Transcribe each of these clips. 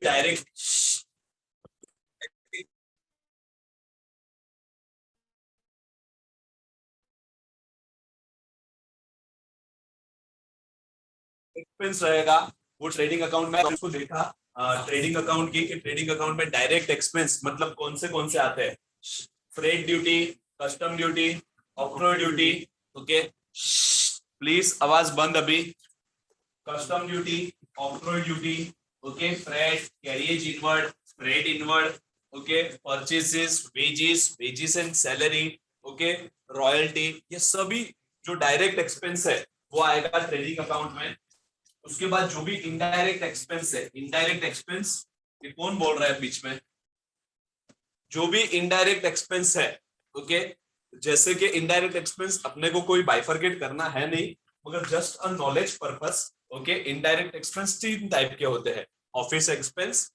Direct expense रहेगा वो trading account में उसको देखा ट्रेडिंग अकाउंट की ट्रेडिंग अकाउंट में डायरेक्ट एक्सपेंस मतलब कौन से आते हैं freight duty custom duty off-road duty okay please आवाज बंद अभी custom duty off-road duty okay freight carriage inward freight inward okay purchases wages and salary okay royalty ये सभी जो डायरेक्ट एक्सपेंस है वो आएगा ट्रेडिंग अकाउंट में। उसके बाद जो भी इनडायरेक्ट एक्सपेंस है इनडायरेक्ट एक्सपेंस ये कौन बोल रहा है बीच में जो भी इनडायरेक्ट एक्सपेंस है ओके जैसे कि इनडायरेक्ट एक्सपेंस अपने को कोई बाइफरकेट करना है नहीं मगर just a knowledge purpose okay indirect expense 3 type के होते हैं ऑफिस एक्सपेंस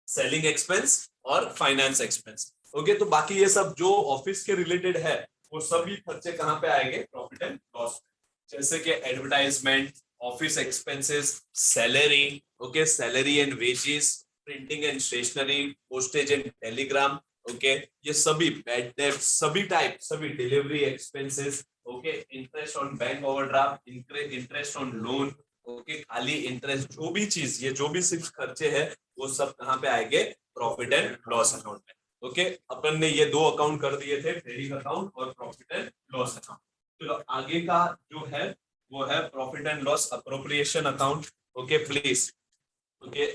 सेलिंग एक्सपेंस और फाइनेंस एक्सपेंस ओके तो बाकी ये सब जो ऑफिस के रिलेटेड है वो सभी खर्चे कहाँ पे आएंगे प्रॉफिट एंड लॉस जैसे कि advertisement office expenses salary okay salary and wages printing and stationery postage and telegram okay ये सभी बैड डेट सभी टाइप सभी delivery expenses okay interest on bank overdraft interest on loan okay खाली interest जो भी चीज ये जो भी सिर्फ खर्चे हैं वो सब कहाँ पे आएंगे प्रॉफिट एंड लॉस अकाउंट में ओके अपन ने ये 2 अकाउंट कर दिए थे ट्रेडिंग अकाउंट और प्रॉफिट एंड लॉस अकाउंट चलो आगे का जो है वो है profit and loss appropriation account okay please okay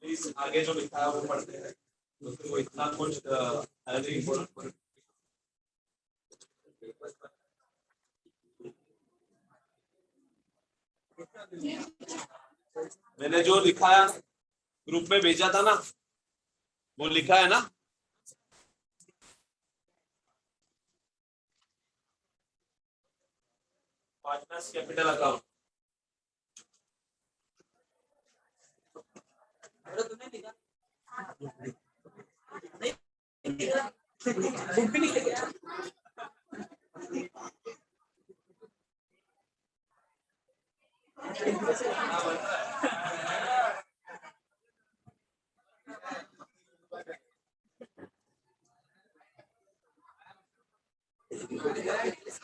please आगे जो लिखा है वो पढ़ते हैं तो इतना कुछ मैंने जो लिखा है ग्रुप में भेजा था ना वो लिखा है ना पार्टनर्स कैपिटल अकाउंट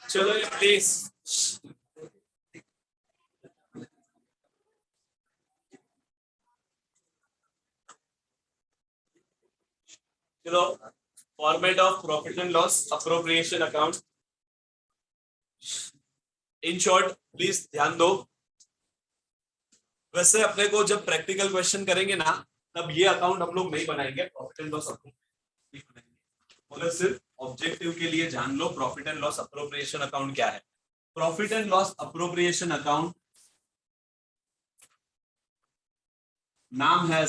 चलो प्लीज चलो format of profit and loss appropriation account in short please ध्यान दो वैसे अपने को जब प्रैक्टिकल क्वेश्चन करेंगे ना तब ये अकाउंट हम लोग नहीं बनाएंगे प्रॉफिट एंड लॉस अकाउंट मगर सिर्फ ऑब्जेक्टिव के लिए जान लो profit and loss appropriation account क्या है profit and loss appropriation account नाम है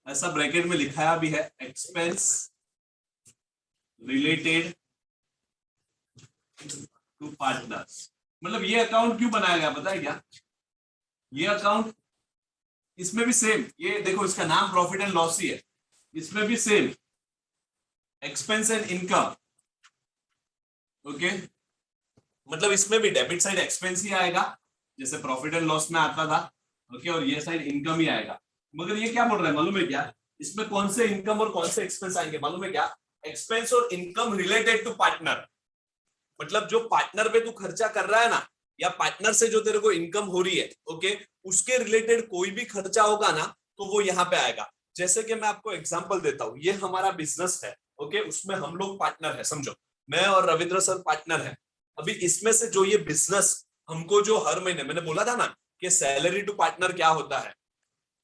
ऐसा ब्रैकेट में लिखाया भी है एक्सपेंस रिलेटेड टू पार्टनर्स मतलब ये अकाउंट क्यों बनाया गया पता है क्या ये अकाउंट इसमें भी सेम ये देखो इसका नाम प्रॉफिट एंड लॉस ही है इसमें भी same expense and income okay मतलब इसमें भी डेबिट साइड एक्सपेंस ही आएगा जैसे प्रॉफिट एंड लॉस में आता था ओके और ये साइड इनकम ही आएगा मगर ये क्या बोल रहा है मालूम है क्या इसमें कौन से इनकम और कौन से एक्सपेंस आएंगे मालूम है क्या एक्सपेंस और इनकम रिलेटेड टू पार्टनर मतलब जो पार्टनर पे तू खर्चा कर रहा है ना या पार्टनर से जो तेरे को इनकम हो रही है ओके उसके रिलेटेड कोई भी खर्चा होगा ना तो वो यहाँ पे आएगा जैसे कि मैं आपको एग्जांपल देता हूँ ये हमारा बिजनेस है ओके उसमें हम लोग पार्टनर है समझो मैं और रविंद्र सर पार्टनर है अभी इसमें से जो ये बिजनेस हमको जो हर महीने मैंने बोला था ना कि सैलरी टू पार्टनर क्या होता है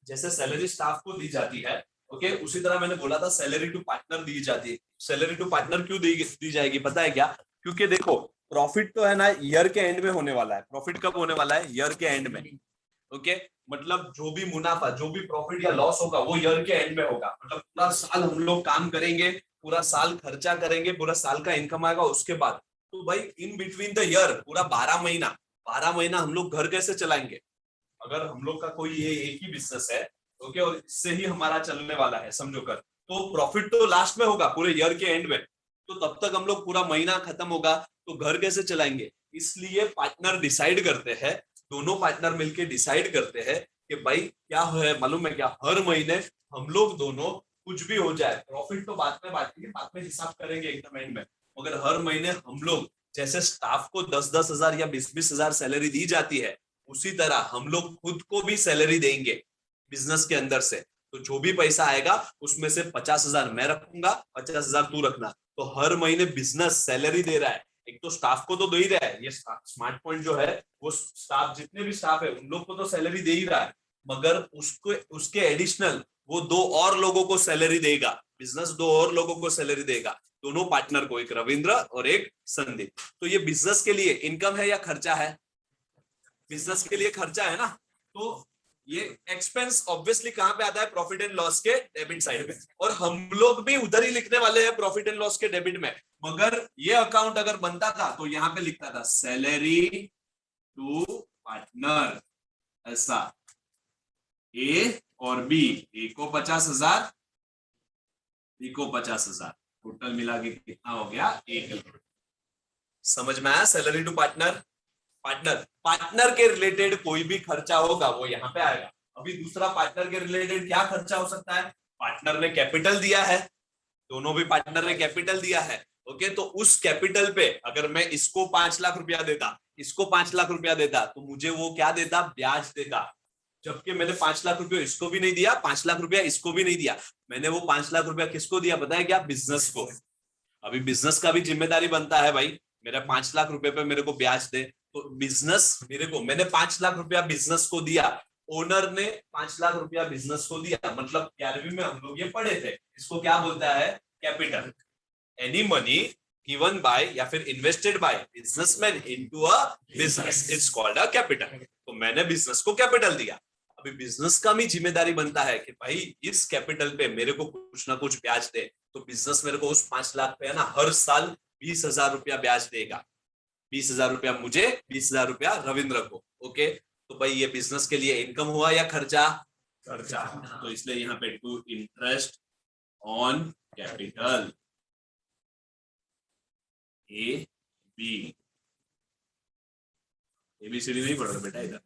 जैसे सैलरी स्टाफ को दी जाती है ओके उसी तरह मैंने बोला था सैलरी टू पार्टनर दी जाती है सैलरी टू पार्टनर क्यों दी जाएगी पता है क्या क्योंकि देखो प्रॉफिट तो है ना ईयर के एंड में होने वाला है प्रॉफिट कब होने वाला है ईयर के एंड में ओके मतलब जो भी मुनाफा जो भी प्रॉफिट या लॉस होगा वो ईयर के एंड में होगा मतलब पूरा साल हम लोग काम करेंगे पूरा साल खर्चा करेंगे पूरा साल का इनकम आएगा उसके बाद तो भाई इन बिटवीन द ईयर पूरा 12 महीना हम लोग घर कैसे चलाएंगे? अगर हम लोग का कोई ये एक ही बिजनेस है, ओके, और इससे ही हमारा चलने वाला है समझो कर, तो प्रॉफिट तो लास्ट में होगा पूरे ईयर के एंड में, तो तब तक हम लोग पूरा महीना खत्म होगा तो घर कैसे चलाएंगे? इसलिए पार्टनर डिसाइड करते हैं, दोनों पार्टनर मिलके डिसाइड करते हैं कि भाई क्या है मालूम है क्या, हर महीने हम लोग दोनों कुछ भी हो जाए, प्रॉफिट तो बाद में बांटेंगे, बाद में हिसाब करेंगे एकदम एंड में, मगर हर महीने हम लोग जैसे स्टाफ को 10-10 हजार या 20-20 हजार सैलरी दी जाती है, उसी तरह हम लोग खुद को भी सैलरी देंगे बिजनेस के अंदर से। तो जो भी पैसा आएगा उसमें से 50 हजार मैं रखूंगा, 50 हजार तू रखना। तो हर महीने बिजनेस सैलरी दे रहा है, एक तो स्टाफ को तो दे ही रहा है, ये स्मार्ट पॉइंट जो है वो स्टाफ, जितने भी स्टाफ है उन लोग को तो सैलरी दे ही रहा है, मगर उसको उसके एडिशनल वो 2 और लोगों को सैलरी देगा, बिजनेस 2 और लोगों को सैलरी देगा, दोनों पार्टनर को, एक रविंद्र और एक संदीप। तो ये बिजनेस के लिए इनकम है या खर्चा है? बिजनेस के लिए खर्चा है ना। तो ये एक्सपेंस ऑब्वियसली कहां पे आता है? प्रॉफिट एंड लॉस के डेबिट साइड पे, और हम लोग भी उधर ही लिखने वाले हैं प्रॉफिट एंड लॉस के डेबिट में। मगर ये अकाउंट अगर बनता था तो यहाँ पे लिखता था सैलरी टू पार्टनर, ऐसा, ए और बी, ए को 50 हजार, बी को 50 हजार, टोटल मिला के कितना हो गया? 1 करोड़। समझ में आया? सैलरी टू पार्टनर, पार्टनर के रिलेटेड कोई भी खर्चा होगा वो यहाँ पे आएगा। अभी दूसरा, पार्टनर के रिलेटेड क्या खर्चा हो सकता है? पार्टनर ने कैपिटल दिया है, दोनों भी पार्टनर ने कैपिटल दिया है, ओके, तो उस कैपिटल पे अगर मैं इसको 5 लाख रुपया देता, इसको 5 लाख रुपया देता, तो मुझे वो क्या देता? ब्याज देता। जबकि मैंने 5 लाख रुपया इसको भी नहीं दिया, 5 लाख रुपया इसको भी नहीं दिया, मैंने वो 5 लाख रुपया किसको दिया पता है क्या? बिजनेस को। अभी बिजनेस का भी जिम्मेदारी बनता है भाई, मेरा 5 लाख रुपए पे मेरे को ब्याज दे, तो बिजनेस मेरे को, मैंने 5 लाख रुपया बिजनेस को दिया, ओनर ने 5 लाख रुपया बिजनेस को दिया, मतलब 11वीं में हम लोग ये पढ़े थे, इसको क्या बोलता है? Capital. Any money given by या फिर invested bye businessman into a business, it's called a capital. तो मैंने बिजनेस को कैपिटल दिया, अभी बिजनेस का भी जिम्मेदारी बनता है कि भाई इस कैपिटल पे मेरे को कुछ ना कुछ ब्याज दे, तो बिजनेस मेरे को उस 5 लाख पे है ना हर साल 20 हजार रुपया ब्याज देगा, 20 हजार रुपया मुझे, 20 हजार रुपया रविंद्र को, ओके। तो भाई ये बिजनेस के लिए इनकम हुआ या खर्चा? खर्चा। तो इसलिए यहाँ पे to interest on capital, A B, ABCD नहीं पढ़ रहा बेटा इधर,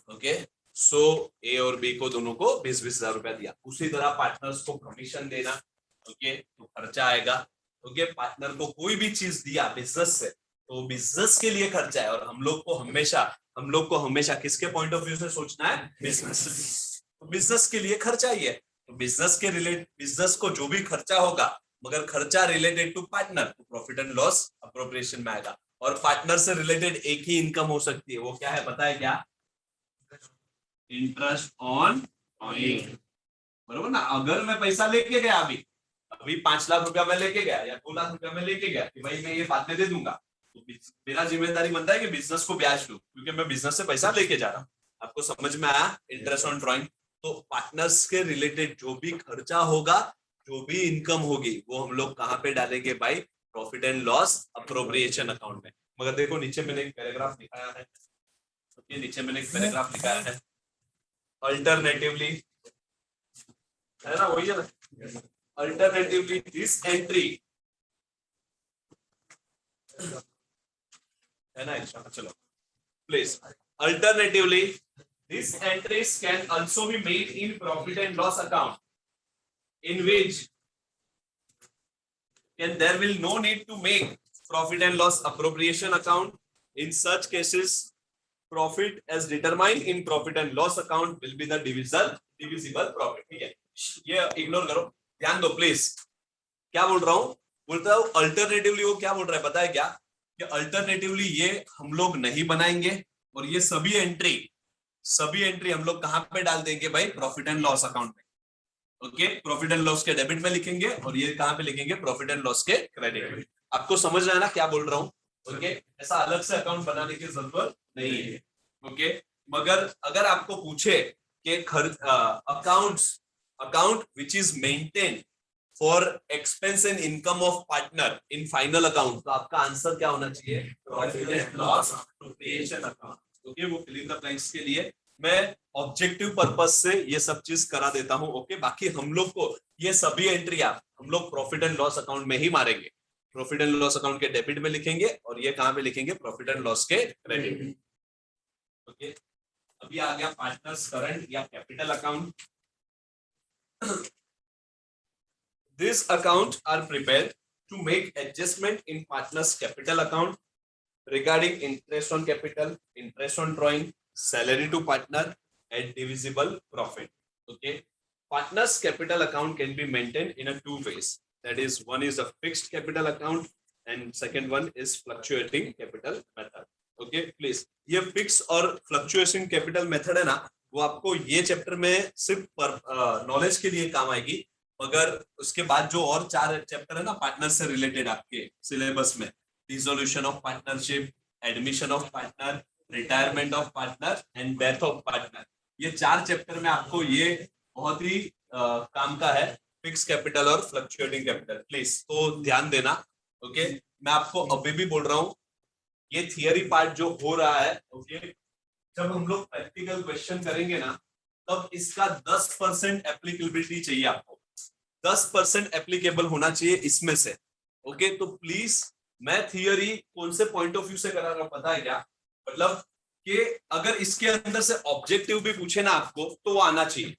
ओके। सो ए और बी को दोनों को 20-20 हजार रुपया दिया, उसी तरह पार्टनर्स को कमीशन देना, ओके, तो खर्चा आएगा, ओके। पार्टनर को कोई भी चीज दिया बिजनेस से तो बिजनेस के लिए खर्चा है, और हम लोग को हमेशा किसके पॉइंट ऑफ व्यू से सोचना है? बिजनेस। तो बिजनेस के लिए खर्चा ही है, तो बिजनेस को जो भी खर्चा होगा, मगर खर्चा रिलेटेड टू पार्टनर, तो प्रॉफिट एंड लॉस अप्रोप्रिएशन में आएगा। और पार्टनर से रिलेटेड एक ही इनकम हो सकती है, वो क्या है पता है क्या? इंटरेस्ट ऑन ऑइल, बरोबर ना। अगर मैं पैसा लेके गया, अभी 5 लाख रुपया मैं लेके गया या 2 लाख रुपया मैं लेके गया कि भाई मैं ये बाद में दे दूंगा, तो मेरा जिम्मेदारी बनता है कि बिजनेस को ब्याज दूं, क्योंकि मैं बिजनेस से पैसा लेके जा रहा हूँ। आपको समझ में आया? Interest on drawing. तो पार्टनर्स के रिलेटेड जो भी खर्चा होगा, जो भी इनकम होगी, वो हम लोग कहाँ पे डालेंगे भाई? Profit and loss appropriation account में। मगर देखो नीचे मैंने एक पैराग्राफ लिखाया है, नीचे मैंने एक पैराग्राफ लिखाया है, अल्टरनेटिवली, है ना, वही है ना, अल्टरनेटिवली दिस एंट्री, है ना, चलो please, alternatively these entries can also be made in profit and loss account, in which there will no need to make profit and loss appropriation account. In such cases, profit as determined in profit and loss account will be the divisible profit. ठीक है, ये ignore करो, ध्यान दो please. क्या बोल रहा हूँ? बोलता हूँ अल्टरनेटिवली, वो क्या बोल रहा है पता है क्या? कि अल्टरनेटिवली ये हम लोग नहीं बनाएंगे, और ये सभी एंट्री हम लोग कहां पे डाल देंगे भाई? प्रॉफिट एंड लॉस अकाउंट में, ओके। प्रॉफिट एंड लॉस के डेबिट में लिखेंगे, और ये कहां पे लिखेंगे? प्रॉफिट एंड लॉस के क्रेडिट में। आपको समझ रहा है ना क्या बोल रहा हूँ? ओके, ऐसा अलग से अकाउंट बनाने की जरूरत नहीं है, ओके। मगर अगर आपको पूछे कि account which is maintain for expense and income of partner in final account, तो आपका आंसर क्या होना चाहिए? Profit and loss appropriation account. Okay, वो फिल इन द ब्लैंक्स के लिए मैं ऑब्जेक्टिव पर्पस से ये सब चीज करा देता हूं। ओके, बाकी हम लोग को ये सभी एंट्री हम लोग प्रॉफिट एंड लॉस अकाउंट में ही मारेंगे। प्रॉफिट एंड लॉस अकाउंट के डेबिट में लिखेंगे और ये कहां पे लिखेंगे? प्रॉफिट एंड लॉस के क्रेडिट में। ओके, अभी आ गया पार्टनर्स करंट या capital account. These accounts are prepared to make adjustment in partners capital account regarding interest on capital, interest on drawing, salary to partner and divisible profit. Okay, partners capital account can be maintained in a two ways. That is, one is a fixed capital account and second one is fluctuating capital method. Okay, please, ये fix और fluctuation capital method है ना, वो आपको ये chapter में सिर्फ knowledge के लिए काम आएगी, मगर उसके बाद जो और 4 चैप्टर है ना पार्टनर से रिलेटेड आपके सिलेबस में, dissolution of partnership, admission of partner, retirement of partner and death of partner, ये 4 चैप्टर में आपको ये बहुत ही काम का है, फिक्स कैपिटल और फ्लक्चुएटिंग कैपिटल। प्लीज तो ध्यान देना। ओके, मैं आपको अभी भी बोल रहा हूँ, ये थियरी पार्ट जो हो रहा है, ओके, जब हम लोग प्रैक्टिकल क्वेश्चन करेंगे ना, तब इसका 10% एप्लीकेबिलिटी चाहिए आपको, 10% एप्लीकेबल होना चाहिए इसमें से। ओके, तो प्लीज, मैं थियरी कौन से पॉइंट ऑफ व्यू से करा रहा हूं पता है क्या? मतलब कि अगर इसके अंदर से ऑब्जेक्टिव भी पूछे ना आपको, तो वो आना चाहिए।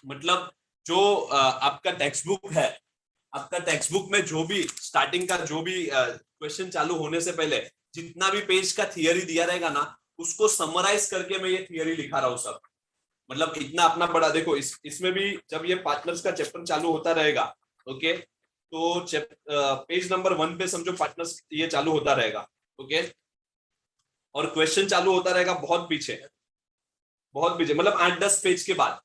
मतलब जो आपका टेक्स्ट बुक है, आपका टेक्स्ट बुक में जो भी स्टार्टिंग का जो भी क्वेश्चन चालू होने से पहले जितना भी पेज का थियरी दिया रहेगा ना, उसको समराइज करके मैं ये थियरी लिखा रहा हूँ सब। मतलब इतना अपना बड़ा देखो, इसमें भी जब ये पार्टनर्स का चैप्टर चालू होता रहेगा, ओके, तो पेज नंबर 1 पे समझो पार्टनर्स ये चालू होता रहेगा। ओके, और क्वेश्चन चालू होता रहेगा बहुत पीछे, बहुत पीछे, मतलब 8-10 पेज के बाद,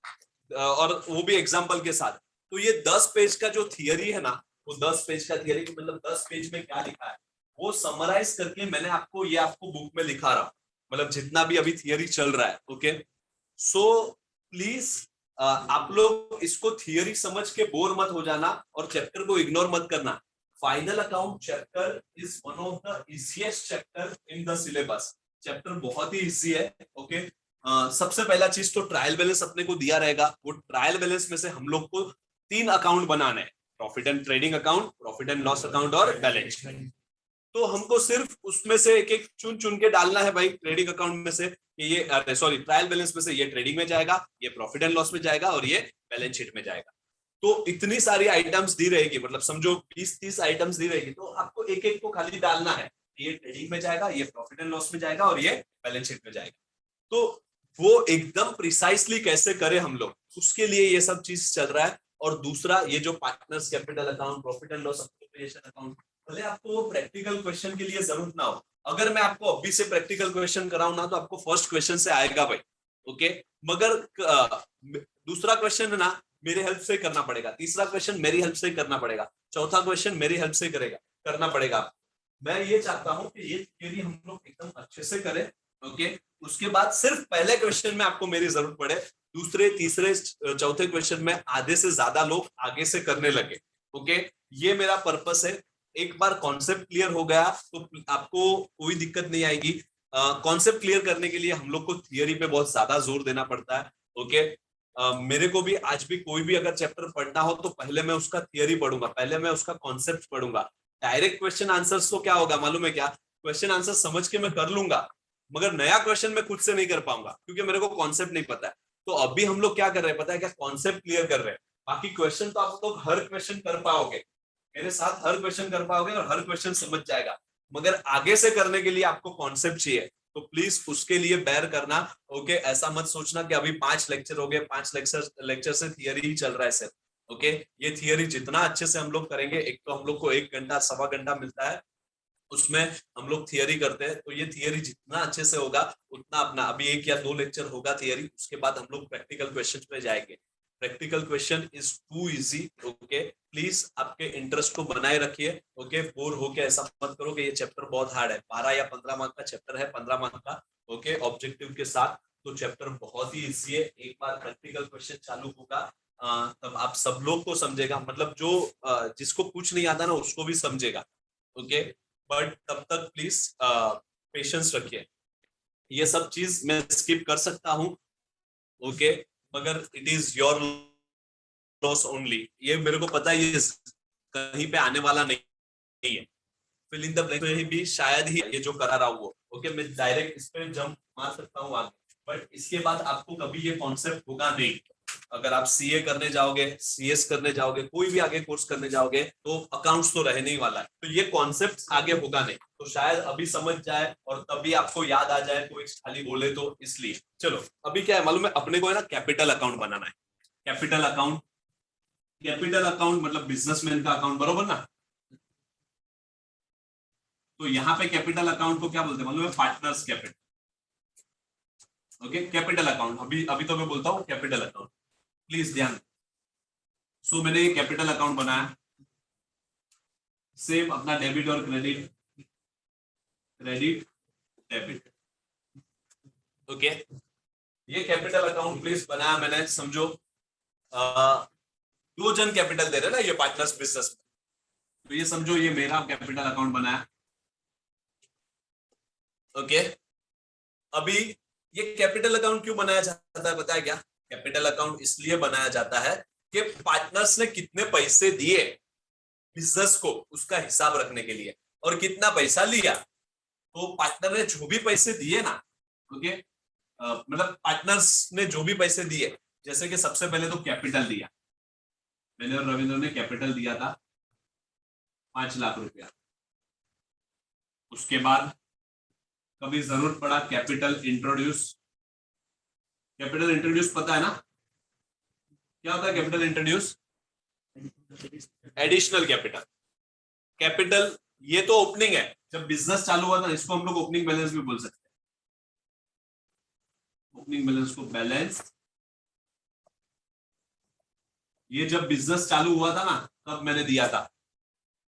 और वो भी एग्जाम्पल के साथ। तो ये 10 पेज का जो थियरी है ना, वो 10 पेज का थियरी मतलब 10 पेज में क्या लिखा है वो समराइज करके मैंने आपको बुक में लिखा रहा, मतलब जितना भी अभी थियरी चल रहा है। ओके, सो प्लीज आप लोग इसको थियरी समझ के बोर मत हो जाना और चैप्टर को इग्नोर मत करना। Final account chapter is one of the easiest chapter in the syllabus. Chapter बहुत ही इजी है। ओके, सबसे पहला चीज तो ट्रायल बैलेंस अपने को दिया रहेगा, वो ट्रायल बैलेंस में से हम लोग को 3 अकाउंट बनाने हैं, profit and trading account, profit and loss account और बैलेंस शीट। तो हमको सिर्फ उसमें से एक एक चुन चुन के डालना है भाई। ट्रेडिंग अकाउंट में से ये सॉरी ट्रायल बैलेंस में से ये ट्रेडिंग में जाएगा, ये प्रॉफिट एंड लॉस में जाएगा और ये बैलेंस शीट में जाएगा। तो इतनी सारी आइटम्स दी रहेगी, मतलब समझो 20-30 आइटम्स दी रहेगी, तो आपको एक एक को खाली डालना है, ये ट्रेडिंग में जाएगा, ये प्रॉफिट एंड लॉस में जाएगा और ये बैलेंस शीट में जाएगा। तो वो एकदम प्रिसाइसली कैसे करें हम लोग, उसके लिए ये सब चीज चल रहा है। और दूसरा, ये जो partners capital account, profit and loss appropriation account, भले आपको वो प्रैक्टिकल क्वेश्चन के लिए जरूरत ना हो, अगर मैं आपको अभी से प्रैक्टिकल क्वेश्चन कराऊं ना, तो आपको फर्स्ट क्वेश्चन से आएगा भाई। ओके, मगर दूसरा क्वेश्चन है ना मेरे हेल्प से करना पड़ेगा, तीसरा क्वेश्चन मेरी हेल्प से करना पड़ेगा, चौथा क्वेश्चन मेरी हेल्प से करना पड़ेगा। मैं ये चाहता हूं कि ये थियरी हम लोग एकदम अच्छे से करें। ओके, उसके बाद सिर्फ पहले क्वेश्चन में आपको मेरी जरूरत पड़े, दूसरे तीसरे चौथे क्वेश्चन में आधे से ज्यादा लोग आगे से करने लगे। ओके, ये मेरा पर्पस है। एक बार कॉन्सेप्ट क्लियर हो गया तो आपको कोई दिक्कत नहीं आएगी। कॉन्सेप्ट क्लियर करने के लिए हम लोग को थियरी पे बहुत ज्यादा जोर देना पड़ता है। ओके, मेरे को भी आज भी कोई भी अगर चैप्टर पढ़ना हो तो पहले मैं उसका थियरी पढ़ूंगा, पहले मैं उसका कॉन्सेप्ट पढ़ूंगा। डायरेक्ट क्वेश्चन आंसर्स तो क्या होगा मालूम है क्या? क्वेश्चन आंसर समझ के मैं कर लूंगा, मगर नया क्वेश्चन मैं खुद से नहीं कर पाऊंगा क्योंकि मेरे को कॉन्सेप्ट नहीं पता है। तो अभी हम लोग क्या कर रहे हैं पता है क्या? कॉन्सेप्ट क्लियर कर रहे हैं। बाकी क्वेश्चन तो आप लोग हर क्वेश्चन कर पाओगे, मेरे साथ हर क्वेश्चन कर पाओगे और हर क्वेश्चन समझ जाएगा, मगर आगे से करने के लिए आपको कॉन्सेप्ट चाहिए। तो प्लीज उसके लिए बेयर करना। ओके, ऐसा मत सोचना कि अभी 5 लेक्चर हो गए, 5 लेक्चर से थियरी ही चल रहा है सर। ओके, ये थियरी जितना अच्छे से हम लोग करेंगे, एक तो हम लोग को 1 घंटा सवा घंटा मिलता है, उसमें हम लोग थियरी करते हैं, तो ये थियरी जितना अच्छे से होगा उतना अपना, अभी 1 या 2 लेक्चर होगा थियरी, उसके बाद हम लोग प्रैक्टिकल क्वेश्चन पे जाएंगे। Practical question is too easy. Okay, please आपके इंटरेस्ट को बनाए रखिए। ओके, बोर होके ऐसा मत करो कि ये चैप्टर बहुत हार्ड है। 12 या 15 मार्क का चैप्टर है, 15 मार्क का। ओके, ऑब्जेक्टिव के साथ, तो चैप्टर बहुत ही इजी है। एक बार प्रैक्टिकल क्वेश्चन चालू होगा तब आप सब लोग को समझेगा, मतलब जो जिसको कुछ नहीं आता ना उसको भी समझेगा। ओके, बट तब तक प्लीज पेशेंस रखिए। ये सब चीज मैं स्किप कर सकता हूँ, ओके, मगर it is your loss only. ये मेरे को पता है, ये कहीं पे आने वाला नहीं है। फिल इन द ब्लैंक में भी शायद ही ये जो करा रहा हूँ वो, ओके, मैं डायरेक्ट इस पे जंप मार सकता हूँ आगे, बट इसके बाद आपको कभी ये कॉन्सेप्ट होगा नहीं। अगर आप सीए करने जाओगे, सीएस करने जाओगे, कोई भी आगे कोर्स करने जाओगे, तो अकाउंट्स तो रहने ही वाला है, तो ये कॉन्सेप्ट आगे होगा नहीं। तो शायद अभी समझ जाए और तभी आपको याद आ जाए, कोई खाली बोले तो, इसलिए चलो अभी क्या है मालूम है, अपने को है ना कैपिटल अकाउंट बनाना है। कैपिटल अकाउंट, कैपिटल अकाउंट मतलब बिजनेसमैन का अकाउंट, बरोबर ना। तो यहाँ पे कैपिटल अकाउंट को क्या बोलते हैं मालूम है, partners capital. Okay, capital account, अभी अभी तो मैं बोलता हूँ कैपिटल अकाउंट, प्लीज ध्यान। सो मैंने ये कैपिटल अकाउंट बनाया, सेम अपना डेबिट और क्रेडिट, क्रेडिट डेबिट। ओके, ये कैपिटल अकाउंट प्लीज बनाया मैंने, समझो। दो जन कैपिटल दे रहे ना, ये पार्टनर्स बिजनेस में, तो ये समझो ये मेरा कैपिटल अकाउंट बनाया। ओके, अभी ये कैपिटल अकाउंट क्यों बनाया जाता है, बताया क्या? कैपिटल अकाउंट इसलिए बनाया जाता है कि पार्टनर्स ने कितने पैसे दिए बिजनेस को, उसका हिसाब रखने के लिए, और कितना पैसा लिया। तो पार्टनर ने जो भी पैसे दिए ना, ओके, मतलब पार्टनर्स ने जो भी पैसे दिए, जैसे कि सबसे पहले तो कैपिटल दिया, मैंने और रविंद्र ने कैपिटल दिया था 5 लाख रुपया। उसके बाद कभी जरूरत पड़ा कैपिटल इंट्रोड्यूस, कैपिटल इंट्रोड्यूस पता है ना क्या होता है? Capital introduce additional capital. Capital ये तो ओपनिंग है, जब बिजनेस चालू हुआ था, इसको हम लोग ओपनिंग बैलेंस भी बोल सकते हैं। ओपनिंग बैलेंस को बैलेंस, ये जब बिजनेस चालू हुआ था ना, तब मैंने दिया था।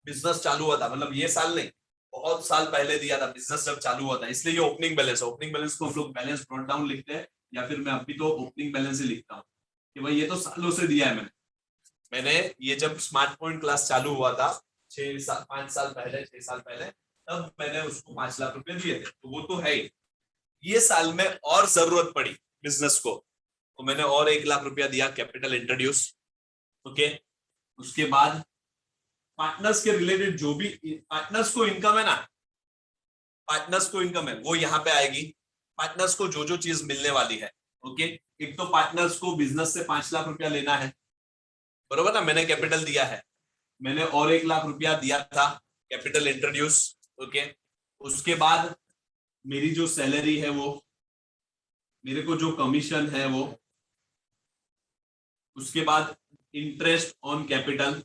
बिजनेस चालू हुआ था मतलब ये साल नहीं, बहुत साल पहले दिया था, बिजनेस जब चालू हुआ था, इसलिए ये ओपनिंग बैलेंस है। ओपनिंग बैलेंस को हम लोग बैलेंस ब्रॉट डाउन लिखते हैं, या फिर मैं अभी तो ओपनिंग बैलेंस ही लिखता हूँ कि भाई ये तो सालों से दिया है मैंने ये जब स्मार्ट पॉइंट क्लास चालू हुआ था 5 साल पहले, 6 साल पहले, तब मैंने उसको 5 लाख रुपए दिए थे, तो वो तो है ही। ये साल में और जरूरत पड़ी बिजनेस को, तो मैंने और 1 लाख रुपया दिया कैपिटल इंट्रोड्यूस। ओके, उसके बाद पार्टनर्स के रिलेटेड जो भी पार्टनर्स को इनकम है ना, पार्टनर्स को इनकम है वो यहाँ पे आएगी। पार्टनर्स को जो जो चीज मिलने वाली है, ओके, एक तो पार्टनर्स को बिजनेस से 5 लाख रुपया लेना है, बरोबर ना, मैंने कैपिटल दिया है, मैंने और 1 लाख रुपया दिया था कैपिटल इंट्रोड्यूस। ओके, उसके बाद मेरी जो सैलरी है वो, मेरे को जो कमीशन है वो, उसके बाद इंटरेस्ट ऑन कैपिटल,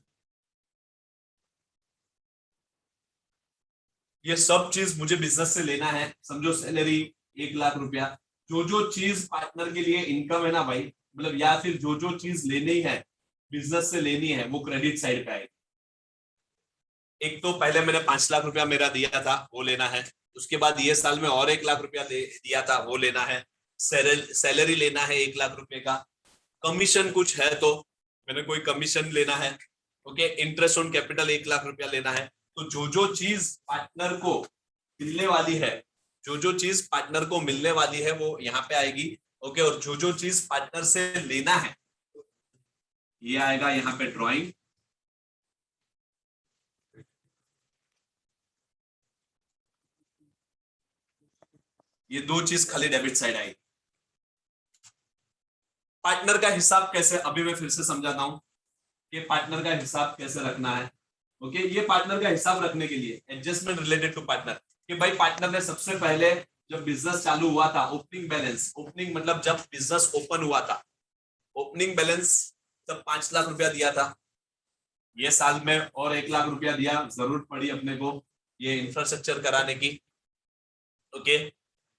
ये सब चीज मुझे बिजनेस से लेना है। समझो सैलरी 1 लाख रुपया, जो जो चीज पार्टनर के लिए इनकम है ना भाई, मतलब या फिर जो जो चीज लेनी है बिजनेस से लेनी है, वो क्रेडिट साइड पे आएगी। एक तो पहले मैंने 5 लाख रुपया मेरा दिया था, वो लेना है। उसके बाद ये साल में और 1 लाख रुपया दिया था, वो लेना है। सैलरी लेना है 1 लाख रुपए का। कमीशन कुछ है तो मैंने कोई कमीशन लेना है। Okay, interest on capital 1 lakh रुपया लेना है। तो जो जो चीज पार्टनर को मिलने वाली है, जो जो चीज पार्टनर को मिलने वाली है वो यहाँ पे आएगी। ओके, और जो जो चीज पार्टनर से लेना है ये आएगा यहाँ पे ड्रॉइंग। ये दो चीज खाली डेबिट साइड आएगी। पार्टनर का हिसाब कैसे, अभी मैं फिर से समझाता हूँ कि पार्टनर का हिसाब कैसे रखना है। ओके, ये पार्टनर का हिसाब रखने के लिए एडजस्टमेंट रिलेटेड टू पार्टनर, कि भाई पार्टनर ने सबसे पहले जब बिजनेस चालू हुआ था, ओपनिंग बैलेंस, ओपनिंग मतलब जब बिजनेस ओपन हुआ था, ओपनिंग बैलेंस तब 5 लाख रुपया दिया था। ये साल में और 1 लाख रुपया दिया, जरूरत पड़ी अपने को ये इंफ्रास्ट्रक्चर कराने की। ओके,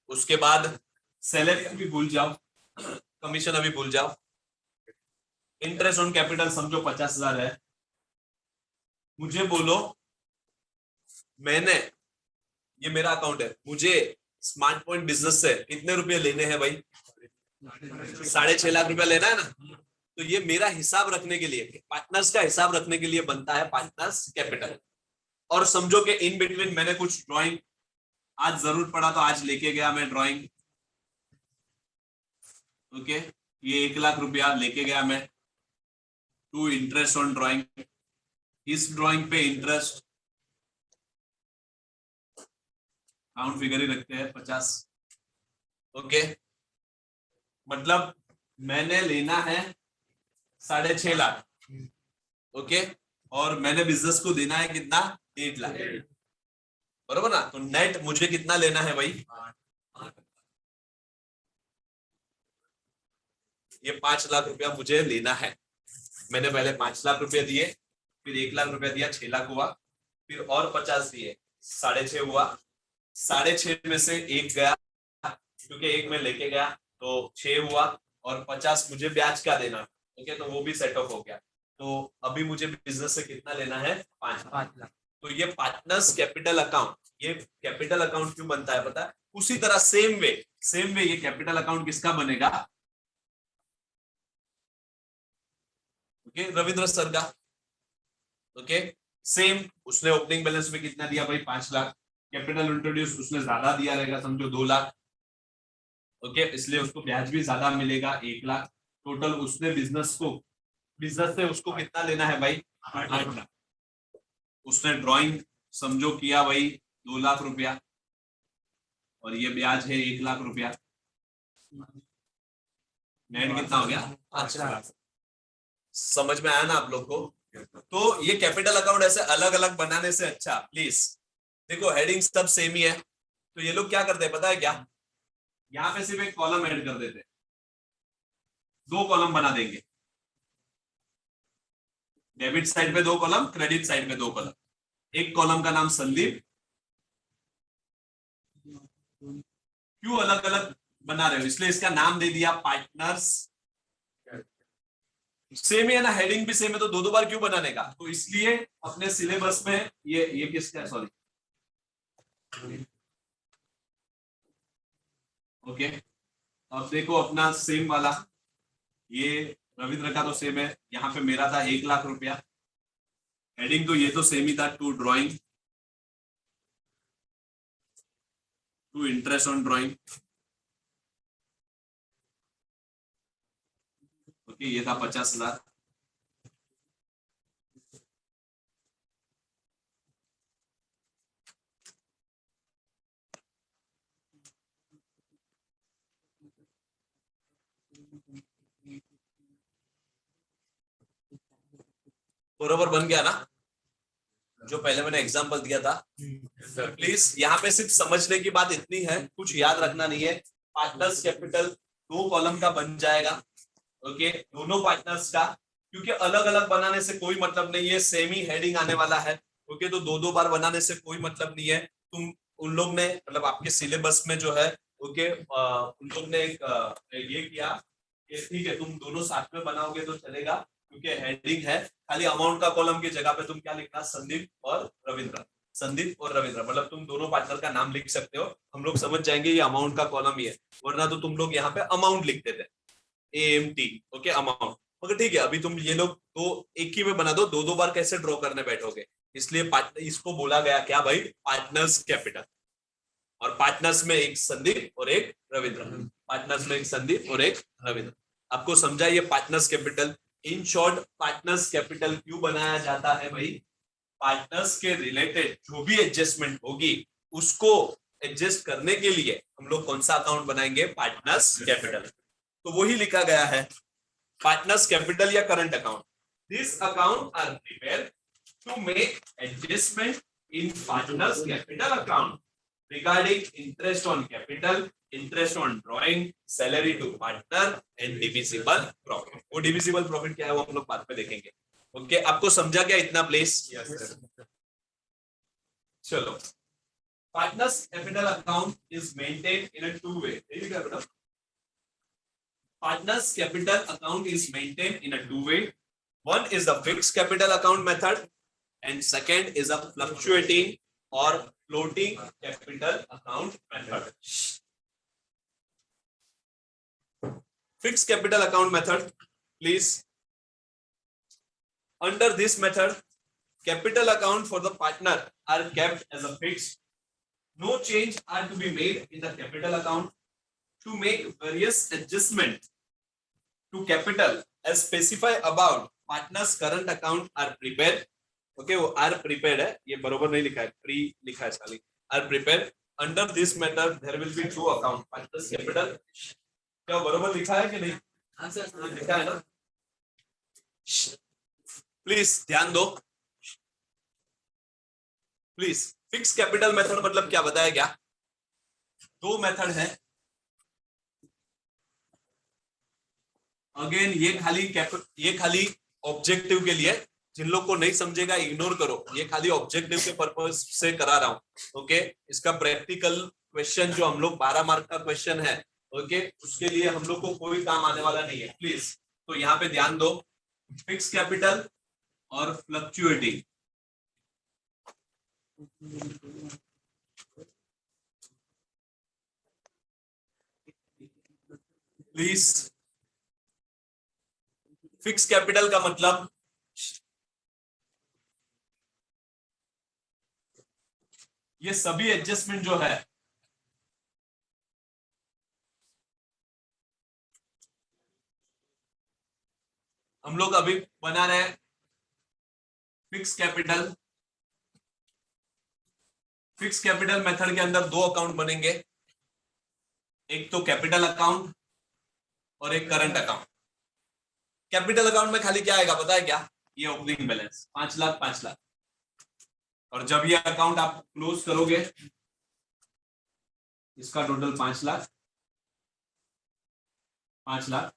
उसके बाद सैलरी अभी भूल जाओ, कमीशन अभी भूल जाओ। इंटरेस्ट ऑन कैपिटल समझो 50,000 है। मुझे बोलो, मैंने, ये मेरा अकाउंट है, मुझे स्मार्ट पॉइंट बिजनेस से कितने रुपए लेने हैं भाई? 6.5 लाख रुपया लेना है ना। तो ये मेरा हिसाब रखने के लिए, पार्टनर्स का हिसाब रखने के लिए बनता है पार्टनर्स कैपिटल। और समझो कि इन बिटवीन मैंने कुछ ड्राइंग आज जरूरत पड़ा तो आज लेके गया मैं ड्राइंग, ओके, ये 1 लाख रुपया लेके गया मैं टू इंटरेस्ट ऑन ड्राइंग। इस ड्राइंग पे इंटरेस्ट राउंड फिगर ही रखते हैं 50, ओके। मतलब मैंने लेना है 6.5 लाख, ओके, और मैंने बिजनेस को देना है कितना, 1.5 लाख, बरोबर ना। तो नेट मुझे कितना लेना है भाई, ये 5 लाख रुपया मुझे लेना है। मैंने पहले 5 लाख रुपया दिए, फिर 1 लाख रुपया दिया, 6 लाख हुआ, फिर और 50 दिए, 6.5 हुआ। 6.5 में से 1 गया, क्योंकि 1 में लेके गया तो 6 हुआ, और 50 मुझे ब्याज का देना, ओके, तो वो भी सेट ऑफ हो गया। तो अभी मुझे बिजनेस से कितना लेना है, 5 लाख। तो ये पार्टनर्स कैपिटल अकाउंट, ये कैपिटल अकाउंट क्यों बनता है पता है? उसी तरह सेम वे ये कैपिटल अकाउंट किसका बनेगा, ओके, रविंद्र सर का, ओके। सेम, उसने ओपनिंग बैलेंस में कितना दिया भाई, 5 लाख। कैपिटल इंट्रोड्यूस उसने ज्यादा दिया रहेगा, समझो 2 लाख, ओके, इसलिए उसको ब्याज भी ज्यादा मिलेगा, 1 लाख। टोटल उसने बिजनेस से उसको कितना लेना है भाई, 8 लाख। उसने ड्राइंग समझो किया भाई 2 लाख रुपया, और ये ब्याज है 1 लाख रुपया, नेट कितना हो गया, 5 लाख। समझ में आया ना आप लोग को? तो ये कैपिटल अकाउंट ऐसे अलग अलग बनाने से अच्छा, प्लीज देखो हेडिंग सब सेम ही है, तो ये लोग क्या करते हैं पता है क्या, यहाँ पे सिर्फ एक कॉलम ऐड कर देते हैं, 2 कॉलम बना देंगे, डेबिट साइड पे 2 कॉलम, क्रेडिट साइड पे 2 कॉलम। एक कॉलम का नाम संदीप, क्यों अलग अलग बना रहे हो, इसलिए इसका नाम दे दिया पार्टनर्स। सेम है ना, हेडिंग भी सेम है, तो 2 बार क्यों बनाने का, तो इसलिए अपने सिलेबस में ये किसका है, सॉरी, ओके। अब देखो अपना सेम वाला, ये रविंद्र का तो सेम है, यहाँ पे मेरा था 1 लाख रुपया, हेडिंग तो ये तो सेम ही था, to drawing, to interest on drawing, okay, ये था 50 लाख। बरोबर बन गया ना, जो पहले मैंने एग्जांपल दिया था। प्लीज यहाँ पे सिर्फ समझने की बात इतनी है, कुछ याद रखना नहीं है। पार्टनर्स कैपिटल 2 कॉलम का बन जाएगा, ओके, दोनों पार्टनर्स का, क्योंकि अलग अलग बनाने से कोई मतलब नहीं है, सेम ही हेडिंग आने वाला है, ओके। तो 2 बार बनाने से कोई मतलब नहीं है। तुम उन लोग ने मतलब आपके सिलेबस में जो है, ओके, उन लोग ने ये किया कि ठीक है तुम दोनों साथ में बनाओगे तो चलेगा, क्योंकि हेडिंग है। खाली अमाउंट का कॉलम की जगह पे तुम क्या लिखना, संदीप और रविंद्र, संदीप और रविंद्र, मतलब तुम दोनों पार्टनर का नाम लिख सकते हो, हम लोग समझ जाएंगे ये अमाउंट का कॉलम ही है, वरना तो तुम लोग यहाँ पे अमाउंट लिख देते, AMT, ओके, अमाउंट। मगर ठीक है, अभी तुम ये लोग दो एक ही में बना दो, 2 बार कैसे ड्रॉ करने बैठोगे, इसलिए इसको बोला गया क्या भाई, पार्टनर्स कैपिटल। और पार्टनर्स में एक संदीप और एक रविंद्र, पार्टनर्स में एक संदीप और एक रविंद्र। आपको समझा ये partners capital. In short partners capital क्यों बनाया जाता है भाई, पार्टनर्स के रिलेटेड जो भी एडजस्टमेंट होगी उसको एडजस्ट करने के लिए हम लोग कौन सा अकाउंट बनाएंगे, पार्टनर्स कैपिटल। तो वही लिखा गया है, पार्टनर्स कैपिटल या current account. This account are prepared to make adjustment in partners capital account regarding interest on capital, interest on drawing, salary to partner and divisible profit। वो divisible profit क्या है वो हम लोग बाद में देखेंगे, ओके। आपको समझा क्या इतना प्लेस? चलो, partners capital account is maintained in a 2 way। partners capital account is maintained in a 2 way। One is the fixed capital account method and second is a fluctuating or floating capital account method। fixed capital account method please. Under this method capital account for the partner are kept as a fixed. No change are to be made in the capital account. To make various adjustment to capital as specified above, partners current account are prepared. Okay, वो are prepared है, ये बरोबर नहीं लिखा है, pre लिखा है साली। Are prepared. Under this method there will be two account, partners capital। क्या बरोबर लिखा है कि नहीं? आंसर लिखा है ना? प्लीज ध्यान दो। प्लीज, फिक्स कैपिटल मेथड मतलब क्या बताया क्या? दो मेथड है। अगेन ये खाली ऑब्जेक्टिव के लिए, जिन लोग को नहीं समझेगा इग्नोर करो, ये खाली ऑब्जेक्टिव के पर्पस से करा रहा हूं। ओके, इसका प्रैक्टिकल क्वेश्चन जो हम लोग 12 मार्क का क्वेश्चन है, ओके, उसके लिए हम लोग को कोई काम आने वाला नहीं है। प्लीज, तो यहाँ पे ध्यान दो, फिक्स कैपिटल और फ्लक्चुएटिंग। प्लीज, फिक्स कैपिटल का मतलब ये सभी एडजस्टमेंट जो है हम लोग अभी बना रहे हैं fix capital. Fix capital method के अंदर दो अकाउंट बनेंगे, एक तो कैपिटल अकाउंट और एक करंट अकाउंट। कैपिटल अकाउंट में खाली क्या आएगा पता है क्या? ये ओपनिंग बैलेंस 5 लाख 5 लाख। और जब ये अकाउंट आप क्लोज करोगे, इसका टोटल 5 लाख 5 लाख